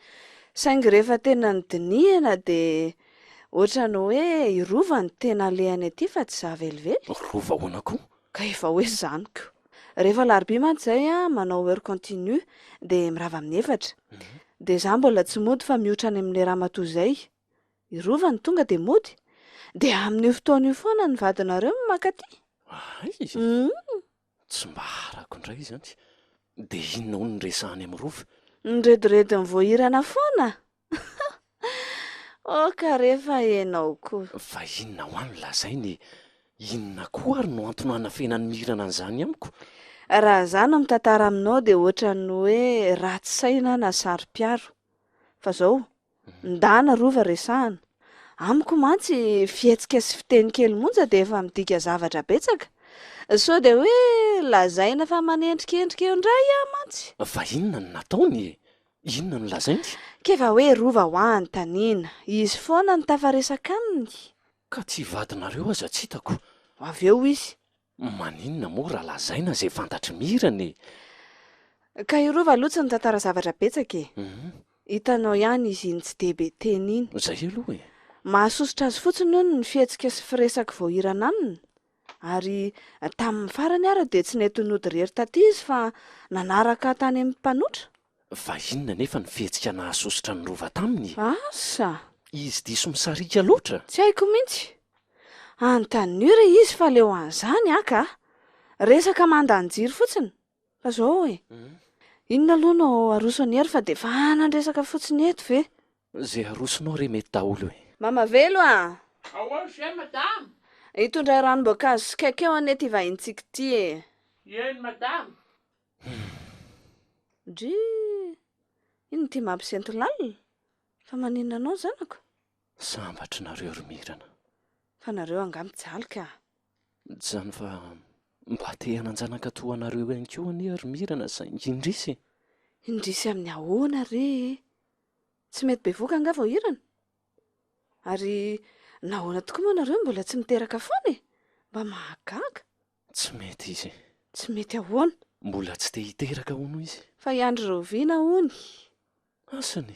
Saingy rehefa tena nydinihana dia ohatra ny hoe irova ny tena lehany aty fa tsy zavelively rova hoana koa ka efa hoe zany ko rehefa larobia mantsy zay a manao heure continue de mirava amin'ny efatra de za mbola tsy mody fa mihoatra any amin'le ramatoa zay irova ny tonga de mody de amin'io fotoana io foana ny vadinareo makaty ay tsy mba harako indray zany de inona ho ny resahany amin'ny rova nyredoredy ny voahirana foana oka rehefa enao koa fa inona ho any lazainy inona koa ary no antony hanafenany mirana an'izany amiko raha za no mitantara aminao de ohatra ny hoe ratsy saina na sary-piaro fa zao ndana rova resahana amiko mantsy fihetsika sy fiteny kely monja de efa midika zavatra betsaka so de hoe lazaina fa manendrikendrika eo indray a mantsy fa inona ny nataony inona no lazainy kefa hoe rova ho any taniana izy foana ny tafaresaka aminy ka tsy vadinareo aza tsy hitako avy eo izy maninona moa raha lazaina zay fantatry mirany ka irova aloha tsy nitantara zavatra betsaka hitanao ihany izy iny tsy debe teny iny zay aloha e mahasosotra azy fotsiny ony ny fihetsika sy firesaka voahirana aminy ary tamin'ny farany ara de tsy nety nody rery taty izy fa nanaraka tany amin'ny mpanotra fa inona nefa ny fihetsika nahasosotra ny rova taminy asa izy diso misarika loatra tsy haiko mihitsy antanora izy fa leo an'izany aka resaka mandanjiry fotsiny fa zao e inona aloha no aroso ny hery fa de fa nanresaka fotsiny eto ve zay arosonao re mety daholo e mamavelo a aoazay madama hitondray ranom-boankazo sy kaikeo anety ivahintsika ity e eny madama dry ino ty mampisento lalina fa maninona anao zanako sambatry nareo ry mirana fa nareo angamy-jaly ka zany fa mba te hananjanaka toanareo ihany koa anie ry mirana saingy indrisy indrisy amin'ny ahoana re tsy mety be voka anga vao hirana ary nahoana tokoa moa nareo mbola tsy miteraka foana e mba mahagaga tsy mety izy tsy mety ahoana mbola tsy te hiteraka hono izy fa iandro roviana hony asany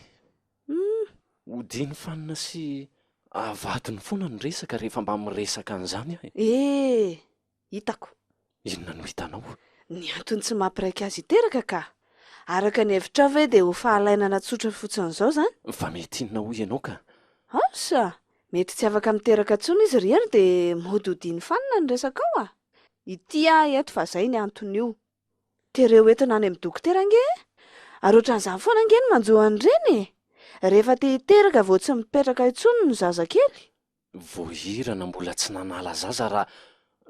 hodiny fanina sy avadiny foana ny resaka rehefa mba miresaka an'izany aho hitako inona no hitanao ny antony tsy mampiraika azy hiteraka ka araka ny hevitra ve de ho fahalainana tsotra fotsin'izao zany fa mety inona ho ianao ka asa mety tsy afaka miteraka tsony izy rery de mody hodiny fanina ny resaka ao a ity a eto fa zay ny antony io tereo entina any amin'ny dokotera ange ary ohatran'izany foana ange ny manjoany reny rehefa te hiteraka vao tsy mipetraka intsony ny zazakely voahirana mbola tsy nanala zaza raha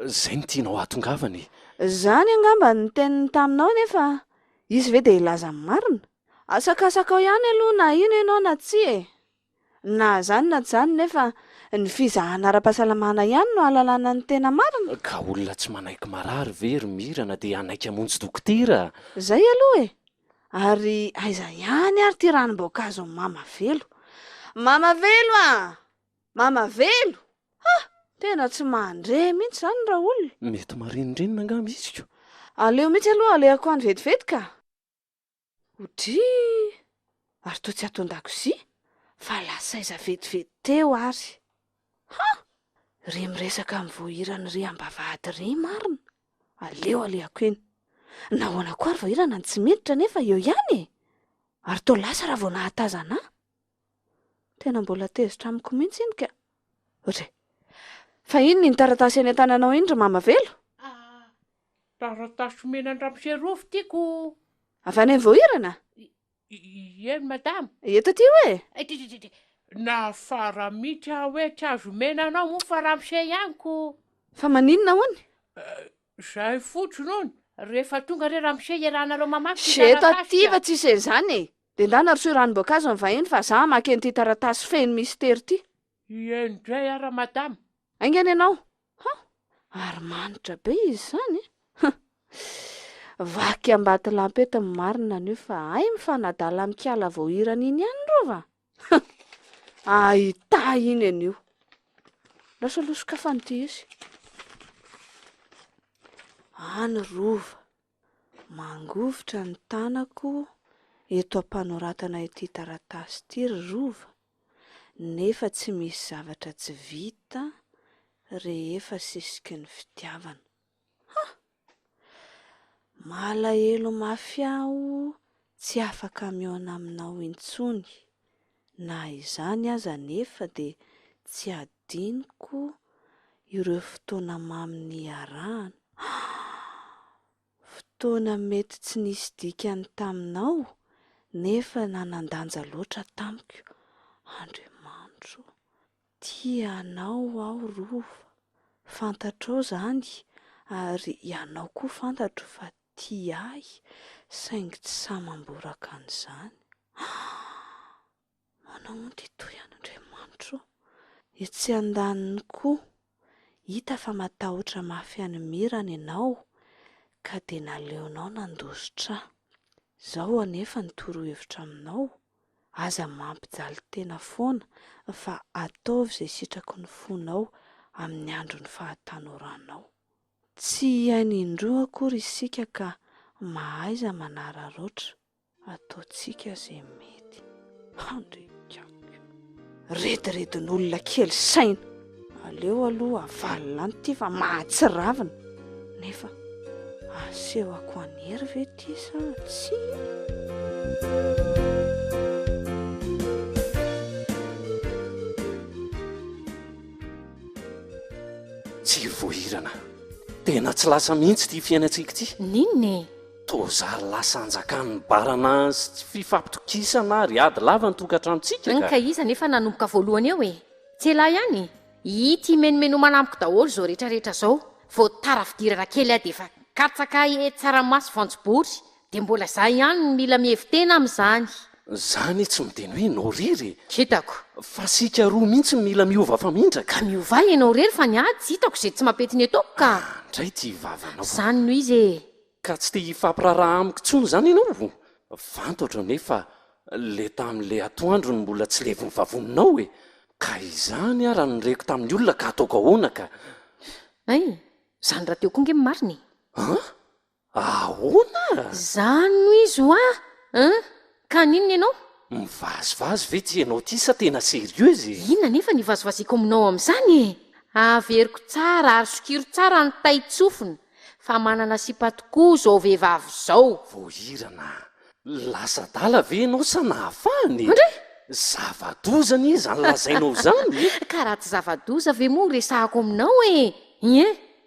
zay ny tianao atongavany zany angamba ny teniny taminao nefa izy ve de ilaza ny marina asakasakao ihany aloha na ino ianao na tsy e na zany na tsy zany nefa ny fizahana ara-pahasalamana ihany no ahalalana ny tena marina ka olona tsy manaiky marary ve ry mirana de anaiky amonjy dokotera zay aloha e ary aiza ihany ary ty ranom-boankazo mamavelo a mamavelo tena tsy mandre mihitsy zany raha olona mety marinindrenina angamba izy ko aleo mihitsy aloha alehako any vetivety ka odry ary to tsy ataon-dakozia fa lasaiza vetivety teo ary ry miresaka amin'ny voahirana ry ambavahady ry marina aleo alehako eny nahoana koa ary voahirana ny tsy miditra nefa eo ihany e ary to lasa raha vao nahatazana tena mbola tezitra amiko mihitsy iny ka ohatray fa ino ny taratasy eny an-tananao iny ry mamavelo taratasy menandramose-rofo tiako avy any amin'ny voahirana eny madama eto ty hoe na fara mihitsy aho hoe tsy azo menanao moa fa ramose ihaniko fa maninona hony zay fotsiny ony rehefa tonga re ramose iarahanareo mamaky eto aty fa tsisy en'izany e de ndana rosoy ranom-boankazo ny vahiny fa za maky an'ity taratasy feno mistera ty endray ara madama aingany ianao ary manitra be izy zany vaky ambaty lampety ny marina an'io fa ay mifanadala amikala voahirana iny ihany rova ahita iny an'io lasa loso-kafanyty izy any rova mangovotra ny tanako eto ampanoratana ity taratasy ity ry rova nefa tsy misy zavatra tsy vita rehefa sisiky ny fitiavana. Malahelo mafy aho tsy afaka miona aminao intsony, na izany aza nefa dia tsy adiniko ireo fotoana mamy iarahana. Fotoana mety tsy nisy dikany taminao nefa nanan-danja loatra tamiko. Andriamanitro, tianao aho rova, fantatrao zany, ary ianao koa fantatro fa tia ahy, saingy tsy samam-boraka an'izany. Manao ty toy an'Andriamanitro, etsy andaniny koa hita fa matahotra mafy any mirana ianao, ka dia naleonao nandositra ahy. Izao anefa nitorohevitra aminao, aza mampijaly tena foana fa ataovy izay sitrako ny fonao amin'ny andro ny fahatanoranao. Tsy hiaina indroa akory isika ka mahaiza manararoatra, ataotsika izay mety. Handrekako, rediredin'olona kely saina, aleo aloha avalona any ty fa mahatsiravina, nefa asehoko anery ve ty sa tsy? Tsy voahirana, tena tsy lasa mihitsy ty fiainantsika ty. Ninone? Tozary lasa anjakan'ny barana sy tsy fifampitokisana ary ady lava ny tokantranontsika Ka iza nefa nanomboka voalohany eo e? Tsy elahy ihany. Ity menomeno manamiko daholo zao rehetrarehetra zao. Vao tara fidirana kely aho dia efa katsaka tsaramaso voanjobory, dia mbola zah ihany no mila mihevitena amin'izany. Zany tsy miteny hoe nao rery. Hitako. Fa sika roa mihitsy mila miova famindraka. Ka miova ianao rery fa ny ahy tsy hitako izay tsy mampetiny ataoko ka. Indray ty vavanao. Zany noho izy e. Ka tsy te hifampiraraha amiko intsony zany ianao. Fantatra nefa le tamin'le atoandro ny mbola tsy levon'ny vavoninao e. Ka izany raha nireko tamin'ny olona ka ataoko ahoana ka? Ay, zany raha teo koa nge mariny. Ahoana? Zany noho izy ho ka ninona ianao? Mivazivazy ve ty ianao ty sa tena serieuse? Inona nefa ny vazivaziko aminao amin'izany e? Averiko tsara ary sokiro tsara ny taitsofina, fa manana sipa tokoa zao vehivavy zao. Voahirana, lasa dala ve ianao sa nahafahany? Andre? Zava-doza zany lazainao zany. Ka raha tsy zava-doza ve moa resahako aminao e? Ie,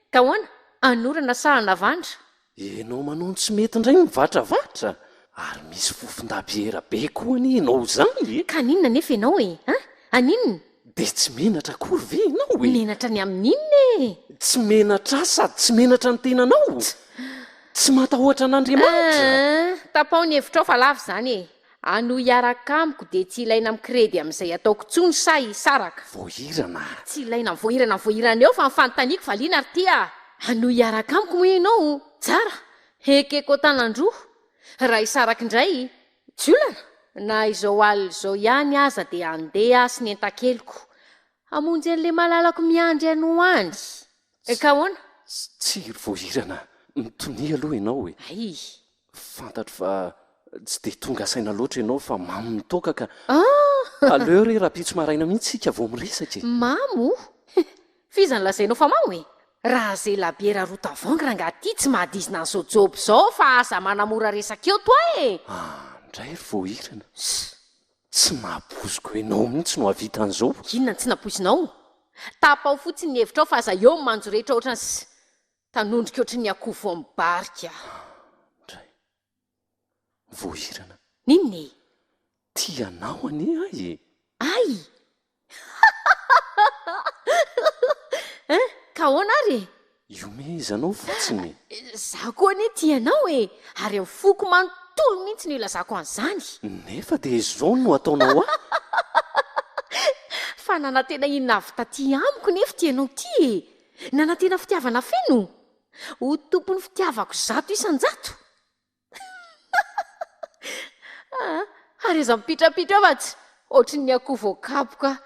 ka hoana? Anorana sa anavandra? Ianao manao tsy mety indray mivantravatra. Ary misy fofon-dabiera be koa any ianao zany. Ka ninona nefa ianao e? Aninona? Dia tsy menatra akory ve ianao e? Menatra ny amin'inona e? Tsy menatra sady tsy menatra ny tenanao. Tsy matahoatra an'Andriamanitra. Tapao ny hevitrao fa lava zany e. Ano hiaraka amiko dia tsy ilaina mikredy amin'izay ataoko tsony sa hisaraka. Voahirana. Tsy ilaina voahirana eo fa mifanontaniako valiana ary tia. Ano hiaraka amiko moa ianao? Tsara, ekeko tanandroa. Raha hisaraka indray, tsy olana. Na izao alina izao ihany aza dia andeha sy ny enta-keliko hamonjy an'le malalako miandry ano andry. Ka hoana? Tsy voahirana, mitonia aloha ianao e. Ay. Fantatro fa tsy dia tonga saina loatra ianao fa mamo mitoka ka. Aleo re raha-pitso maraina mihitsy sika vao miresaka e. Mamo? Fiza ny lazainao fa mamo e? Raha zay labiera roa tavoangy raha ngaty tsy mahadizina an'izao jobo izao fa aza manamora resaka eo toa e. Indray ry voahirana. Tsy mahaposiko ianao mihitsy no havita an'izao. Inona tsy naposinao? Tapao fotsiny ny hevitrao fa aza eo manjo rehetra ohatrany sy tanondrika ohatry ny akoho vao mibarika. Indray. Voahirana. Ninona e? Tianao anie ahy e. Ay! Ka ahoana ary? Io mehizanao fotsiny. Za koa anie tianao e, ary amin'ny foko manontolo mihitsy no ilazako an'izany. Nefa dia izao no ataonao ahy. Fa nanantena inona avy taty amiko nefa tianao ty e. Nanantena fitiavana feno. Ho tompony fitiavako 100 isan-jato. Ary aza mipitrapitra avatsy, ohatry ny akoho voakapoka.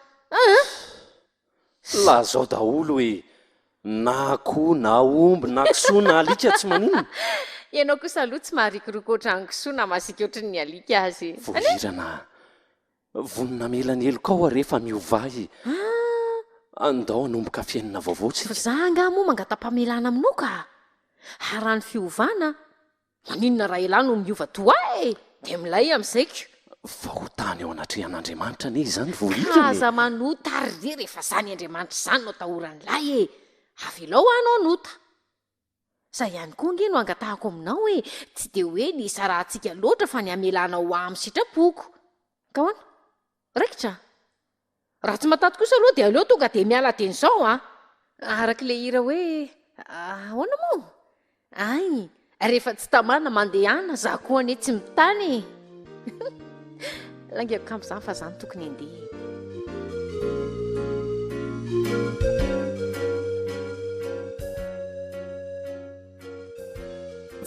Lazao daholo hoe na akoho na omby na kisoa na alika tsy maninona. Ianao kosa aloha tsy maharikoroko ohatran'ny kisoa na masika ohatry ny alika azy. Voahirana, vonina melany elokao rehefa miovay andao anomboka fiainana vaovao fa tsika. za nga moa mangatam-pamelana aminao ka harany fiovana maninona raha ilano miova toa de milay amin'izayko fa ho tany ao anatrehan'Andriamanitra ane izany voahirany. kaza manota ary re rehefa zany Andriamanitra zany no atahoran'lay avelao anao anota zay ihany koa nge no angatahako aminao tsy de hoe ny sarahantsika loatra fa ny amelanao amin'ny sitrapoko ka hoana raikitra raha tsy matato kosa aloha de aleo tonga de miala teny zao arak'le hira hoe ahoana moa ay rehefa tsy tamana mandehana za koa ane tsy mitany langiako kamp'izany fa zany tokony andeha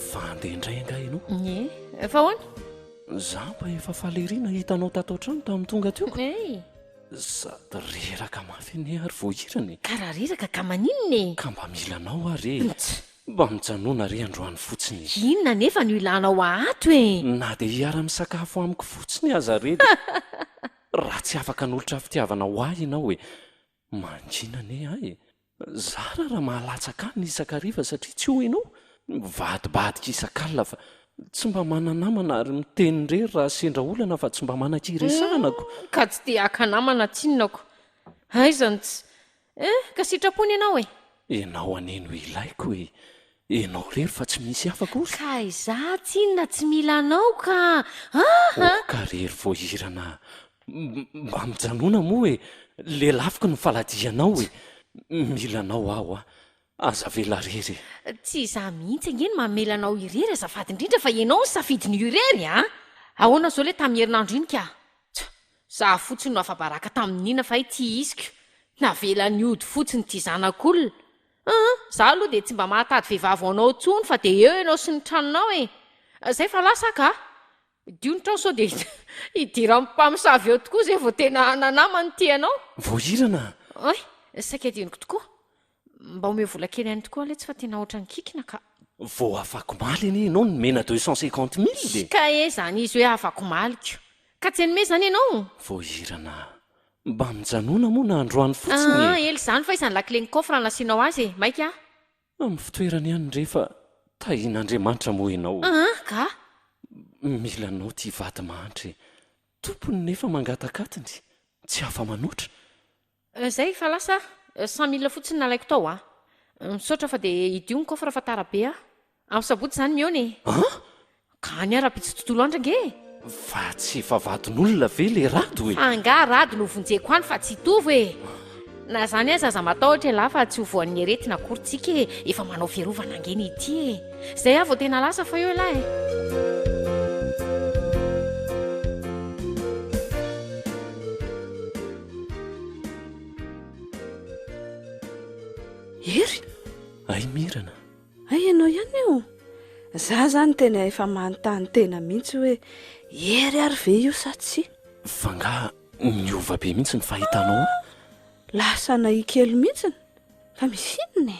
fa andeha indray anga ianao fa hoana za mba efa falerina hitanao tatao trano tamin'ny tonga teo sady reraka mafy ane ary voahirany ka raha reraka ka maninona ka mba milanao are mba mijanona re androany fotsiny. inona nefa no ilanao ahato na de hiara-misakafo amiko fotsiny aza redy raha tsy afaka n'olotra fitiavana ho ahy ianao hoe manginane ahy zara raha mahalatsaka ny isakariva satria tsy ho ianao mivadibadika isan-kalina fa tsy mba mananamana ary miteny rery raha sendra olana fa tsy mba manan-kiresanako ka tsy de aka-namana tsinonako aizany tsy ka sitrapony ianao ianao aneno ilaiko ianao rery fa tsy misy afaka ozy ka iza tsinona tsy milanao ka ka rery voahirana mba mijanona moa lelafiko ny faladianao milanao aho aza vela rery tsy za mihitsy angeny mamelanao irery azafady indrindra fa ianao ny safidiny irery ahoana zao le tamin'ny herinandro iny ka za fotsiny no afabaraka tamin'ina fa ty isiko navelany ody fotsiny ty zanak'olona za aloha de tsy mba mahatady vehivavy anao tsony fa de eo ianao sy ny tranonao zay fa lasa ka diontrao sao de idira mpamosavy eo tokoa zay vao tena nanamany ty anao voahirana saika diniko tokoa mba ome vola kely any tokoa le tsy fa tena oatra ny kikina ka vo afako maly anie ianao ny mena 250 000 de ka zany izy hoe afako maliko ka tsy enome zany ianao voahirana mba mijanona moa na androany fotsiny ely zany fa izany lakile ny kofra nasianao azy maika amin'ny fitoerany ihany rehefa tahian'Andriamanitra moa ianao ka milanao ty vady mahantry tompony nefa mangatakatiny tsy afa manotra zay fa lasa 100 000 fotsiny nalaiko tao misaotra fa de idio ny kofra fa tarabe amin'ny saboty zany mione ka ny ara-pitsy tontolo andra nge fa tsy efa vadin'olona ve le rado anga rado no vonjeko any fa tsy hitovy na zany aza matahotra la fa tsy ho voan'ny aretina akorytsika efa manao fiarovana angeny ity zay vao tena lasa fa eo lahy ery ay mirana ay ianao ihany io za zany tena efa manontany tena mihitsy hoe ery ary ve io sa tsy fa nga niova be mihitsy ny fahitanao lasa naikely mihitsiny fa misy inona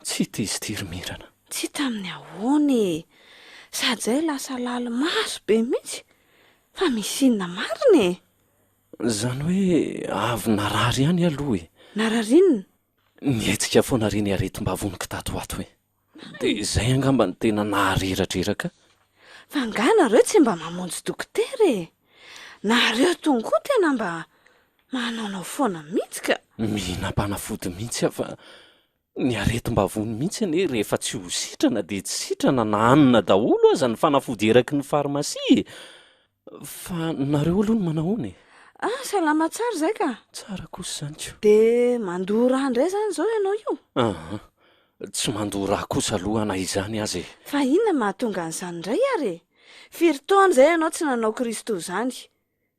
tsy tizy mirana tsy tamin'ny ahoany sady zay lasa lalo maso be mihitsy fa misy inona mariny zany hoe avy narary ihany aloha nararinina nietsika foana reny aretim-ba vonika tato ato de zay angamba ny tena nahareratreraka fa nga nareo tsy mba mamonjy dokotera nareo tongoa tena mba manaonao foana mihitsy ka mihinam-panafody mihitsy fa ny aretim-bavony mihitsy ane rehefa tsy ho sitrana de tsy sitrana na anina daholo aza ny fanafody eraky ny farmasia fa nareo aloha ny manahoany salama tsara zay ka tsara kosa zany ko de mandoa ndray zany zao ianao io tsy mandoa raha kosa aloha ana izany azy fa inona mahatonga an'izany indray ary firitoana zay ianao tsy nanao Kristo zany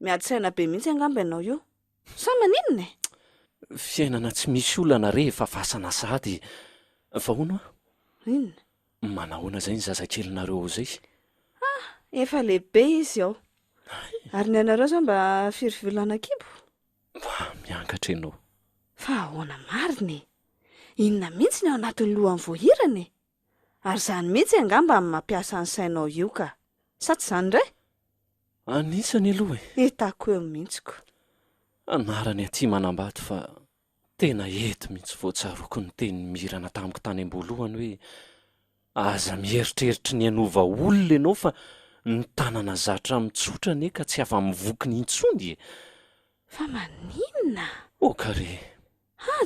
miady-saina be mihitsy angamba ianao io sa maninona fiainana tsy misy olana rehefa fasana sady fa hono inona manahoana zay ny zazakelynareo ao zay efa lehibe izy ao ary ny anareo zao mba firivilana kibo mba miankatra ianao fa ahoana mariny inona mihitsy ny ao anatin'ny lohany voahirany ary zany mihitsy angamba amin'ny mampiasa ny sainao io ka sa tsy zany indray anisany aloha e etako eo mihitsiko. anarany aty manambady fa tena ety mihitsy voatsaroko ny teny mirana tamiko tany am-boalohany hoe aza mieritreritra ny anova olona ianao fa ny tanana zatra mitsotra ane ka tsy afa-mivoky ny intsony e Fa maninona? okare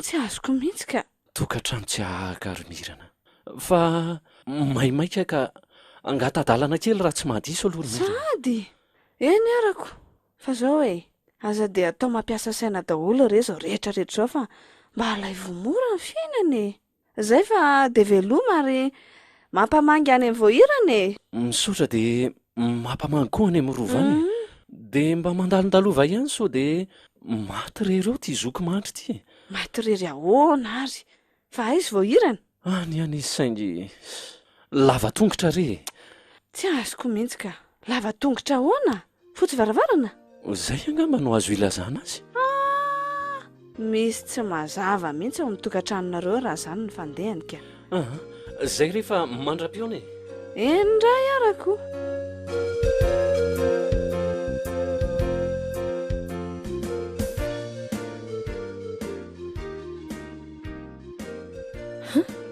Tsy azoko mihitsy ka. tokatrano tsy ahaka ary mirana fa maimaika ka angatadalana kely raha tsy mahadiso aloha ny olona Sady eny arako. Fa zao aza dia atao mampiasa saina daholo re zao rehetrarehetra zao fa mba halaivomora ny fiainana e. Zay fa de veloma ary mampamangy any amin'ny voahirana e. misotra de mampamangy koa any amin'ny rovany de mba mandalondalova ihany so de maty rereo ty zoky mandry ty Maty ahoana ary. Fa aizy voahirana. any anisy saingy lava tongotra re Tsy azoko mihitsy ka. Lava tongotra ahoana? Fotsy varavarana? zay angamba no azo ilazana azy Misy tsy mazava mihitsy ao amin'ny tokantranonareo raha zany ny fandehany ka. zay rehefa mandra-piona e Endray arako.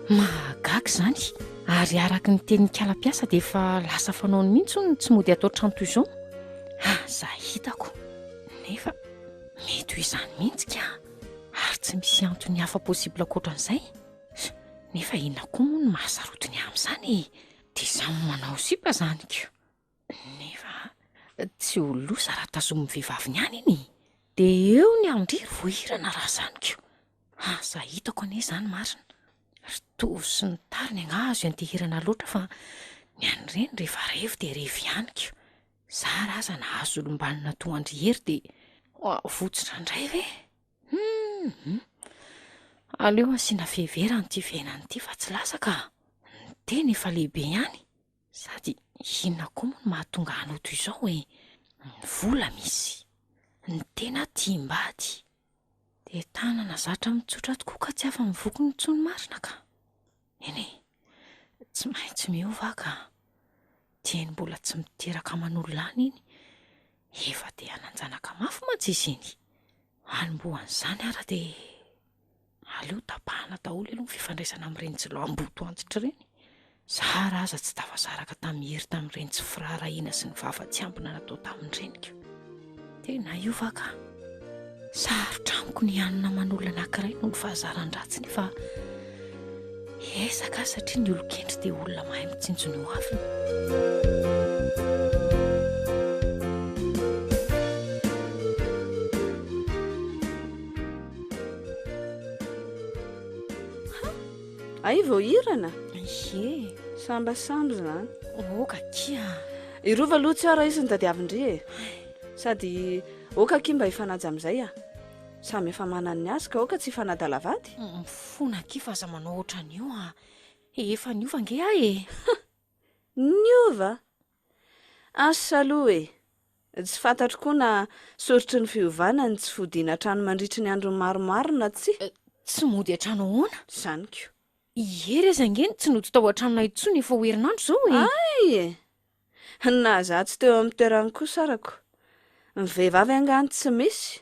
mahagaga zany ary araka ny teny kala-piasa dia efa lasa fanaony mihitsy hono tsy mody atao trano toy izao za hitako nefa mety ho izany mihitsy ka ary tsy misy antony hafa posibla akoatran'izay nefa inona koa moa no mahasarotiny amin'izany dia izany manao sipa zany ko nefa tsy ho losa raha tazomy vehivavy ny any iny dia eo ny andriry voahirana raha zany ko za hitako anie izany marina ritovy sy ny tariny angazo andehirana loatra fa ny an'ireny rehefa revo dia revo ihany ko za raha aza nahazo olombanina toandry-hery dia votsitra indray ve aleo asiana fehiverany ty fiainany ity fa tsy lasaka ny teny efa lehibe ihany sady inona koa moa no mahatonga anao toy izao hoe ny vola misy ny tena tiam-bady dia tanana zatra mitsotra tokoa ka tsy afa-mivoky ny tsony marina ka eny tsy maintsy miova ka tiany mbola tsy miteraka aman'olona any iny efa dia hananjanaka mafy mantsy izy iny hanombohan'izany ara dia aleo tapahana daholo aloha ny fifandraisana amin'ireny tsy lamboto antitra ireny za raha aza tsy tafasaraka tamin'ny hery tamin'ireny tsy firaharahiana sy ny vava-tsy ambina natao tamin'ireniko tena iova ka sarotra amiko ny hanina man'olona anankiray noho ny fahazaran-dratsiny fa ezaka satria ny olon-kendry dia olona mahay mitsinjony ho avy Ay voahirana. ie Sambasamby zany. oka kia Irova aloha tsy ara izy ny tadiavindry e. Sady oka kia mba hifanajy amin'izay samy efa manany ny azy ka oka tsy hifanadala vady. mifona kia fa za manao ohatran'io efa niova nge e Niova. Asa aloha tsy fantatro koa na soritry ny fiovana ny tsy fodiana trano mandritry ny andro maromaro na tsy. tsy mody hatrano ahoana Zany ko. ihery aza ngeny tsy nody tao an-tranona intsony efa ho herinandro zao Ay na za tsy teo amin'ny toerany koa sarako. Ny vehivavy angany tsy misy.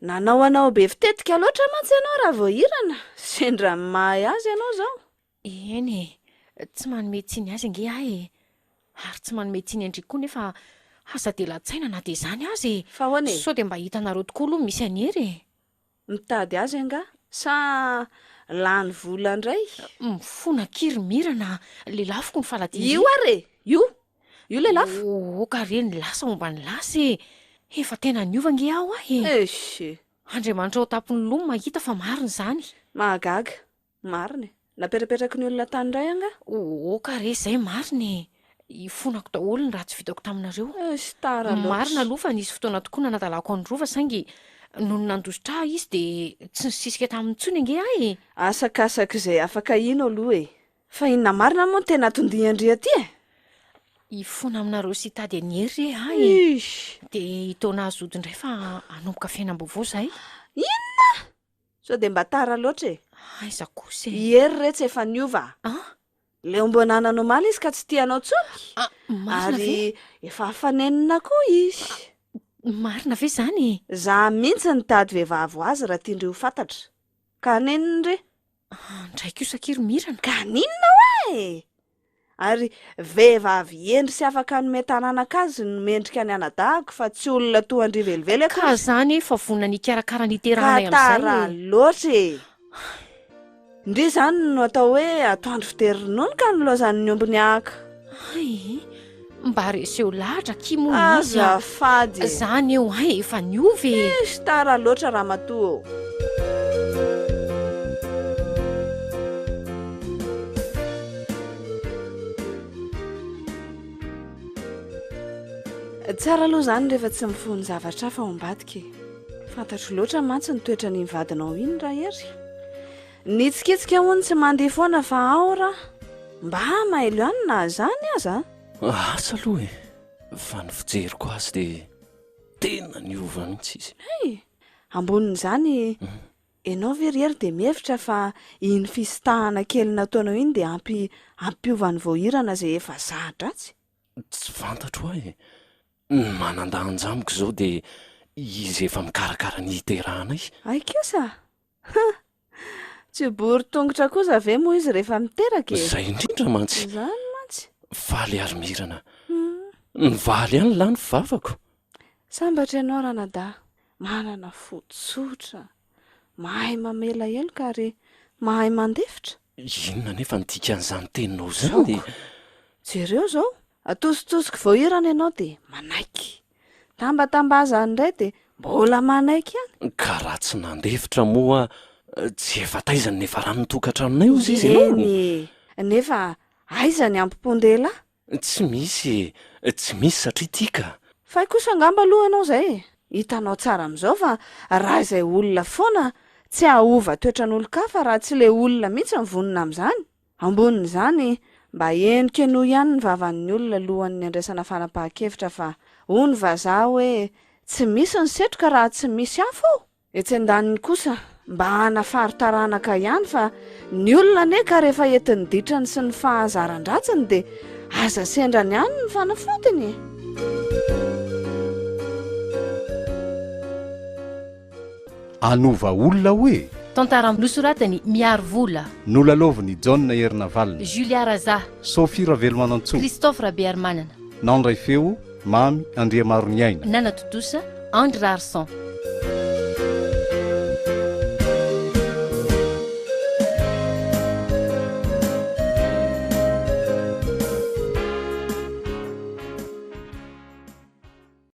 Nanao be fitetika loatra mantsy ianao raha voahirana. Sendra mahay azy ianao zao. eny tsy manome tsiny azy nge ary tsy manome tsiny andriky koa nefa asa de latsaina na dia izany azy Fa hoane sao dia mba hitanareo tokoa aloha misy anyhery mitady azy anga sa lany vola indray. mifona kiry mirana lelafiko ny faladia Io are. Io lelafo. oka reny lasa momba ny lasa efa tena niova nge aho Eshe. andriamanitra ao tapon'ny lomo mahita fa marina izany Mahagaga. Marina. Naperapetraky ny olona tany indray anga. oka re izay marina ifonako daholo ny raha tsy vitako taminareo Tara marina aloha fa nisy fotoana tokoa nanadalako any rova saingy noho ny nandositra izy dia tsy nisisika tamin'ny tsony nge Asakasaka izay afaka ino aloha Fa inona marina moa tena tondiandria ty ifona aminareo sy hitady anyhery Ish. dia hitaona azody indray fa anomboka fiainam-baovao zahay So dia mba tara loatra aiza kosa Iery rehetra efa niova. le ombo nananomaly izy ka tsy tianao tsoky Marina ve? ary efa hafanenina koa izy Marina ve zany? za mihitsy ny tady vehivavy ho azy raha tiandreo fantatra ka neniny re Ndraiky io sakiromirana. ka ninona hoe ary vehivavy endry sy afaka nome tananaka azy no mendrika ny anadahako fa tsy olona toandry velively Ka zany fa vonina nikarakara ny terana katara amin'izay. loatra e ndry zany no atao hoe atoandro fiterinony ka nolaozan'ny ombony aka Ay, mba reseo lahatra kimoa izy. azafady Zany eo ay efa niovy. isy tara loatra raha matoa tsara aloha zany rehefa tsy mifony zavatra fa ombadika fantatro loatra mantsy ny toetra ny mivadinao iny raha ery nitsikitsika hony tsy mandeha foana fa ao raha mba maelo ihany na zany aza asa aloha e fa ny fijeriko azy dia tena niova mihitsy izy. hey ambonin'izany ianao veriery dia mihevitra fa iny fisitahana kely nataonao iny dia ampiovany voahirana izay efa zahatra atsy Tsy fantatro ahy ny manan-dahanjamiko izao dia izy efa mikarakara ny hiterahana izy. ay kosa tsy bory tongotra kosa ve moa izy rehefa miteraka e Izay indrindra mantsy zany mantsy faly ary mirana ny valy ihany lany fivavako. sambatra ianao ranada manana fotsotra mahay mamela heloka ary mahay mandefitra Inona nefa nidika an'izany teninao zany? jereo zao atositosiko voahirana ianao dia manaiky tambatambazany indray dia mbola manaiky ihany Ka raha tsy nandefitra moa tsy efa taizany nefa rano tokatranonay ozy izy ianao. eny nefa aiza ny ampim-pondela Tsy misy satria tika. fa kosa angamba aloha ianao izay hitanao tsara amin'izao fa raha izay olona foana tsy ahova toetran'olo-kafa raha tsy le olona mihitsy mivonina amin'izany ambonin'izany mba endrika no ihany ny vavan'ny olona alohan'ny andraisana fanapahan-kevitra fa hoy ny vazaha hoe tsy misy ny setroka raha tsy misy afo etsy an-daniny kosa mba hanafaritaranaka ihany fa ny olona neka rehefa entiny ditrany sy ny fahazaran-dratsiny dia aza sendrany ihany ny fanafotiny Hanova olona hoe Tantara nosoratany Miaro vola. nolalaoviny John Herina Valina, Julia Raza. Sophie Ravelmanantsoa, Christophe Rabearmanana. nandray feo Mamy Andriamaroniaina. Nana Totosa. André Larson.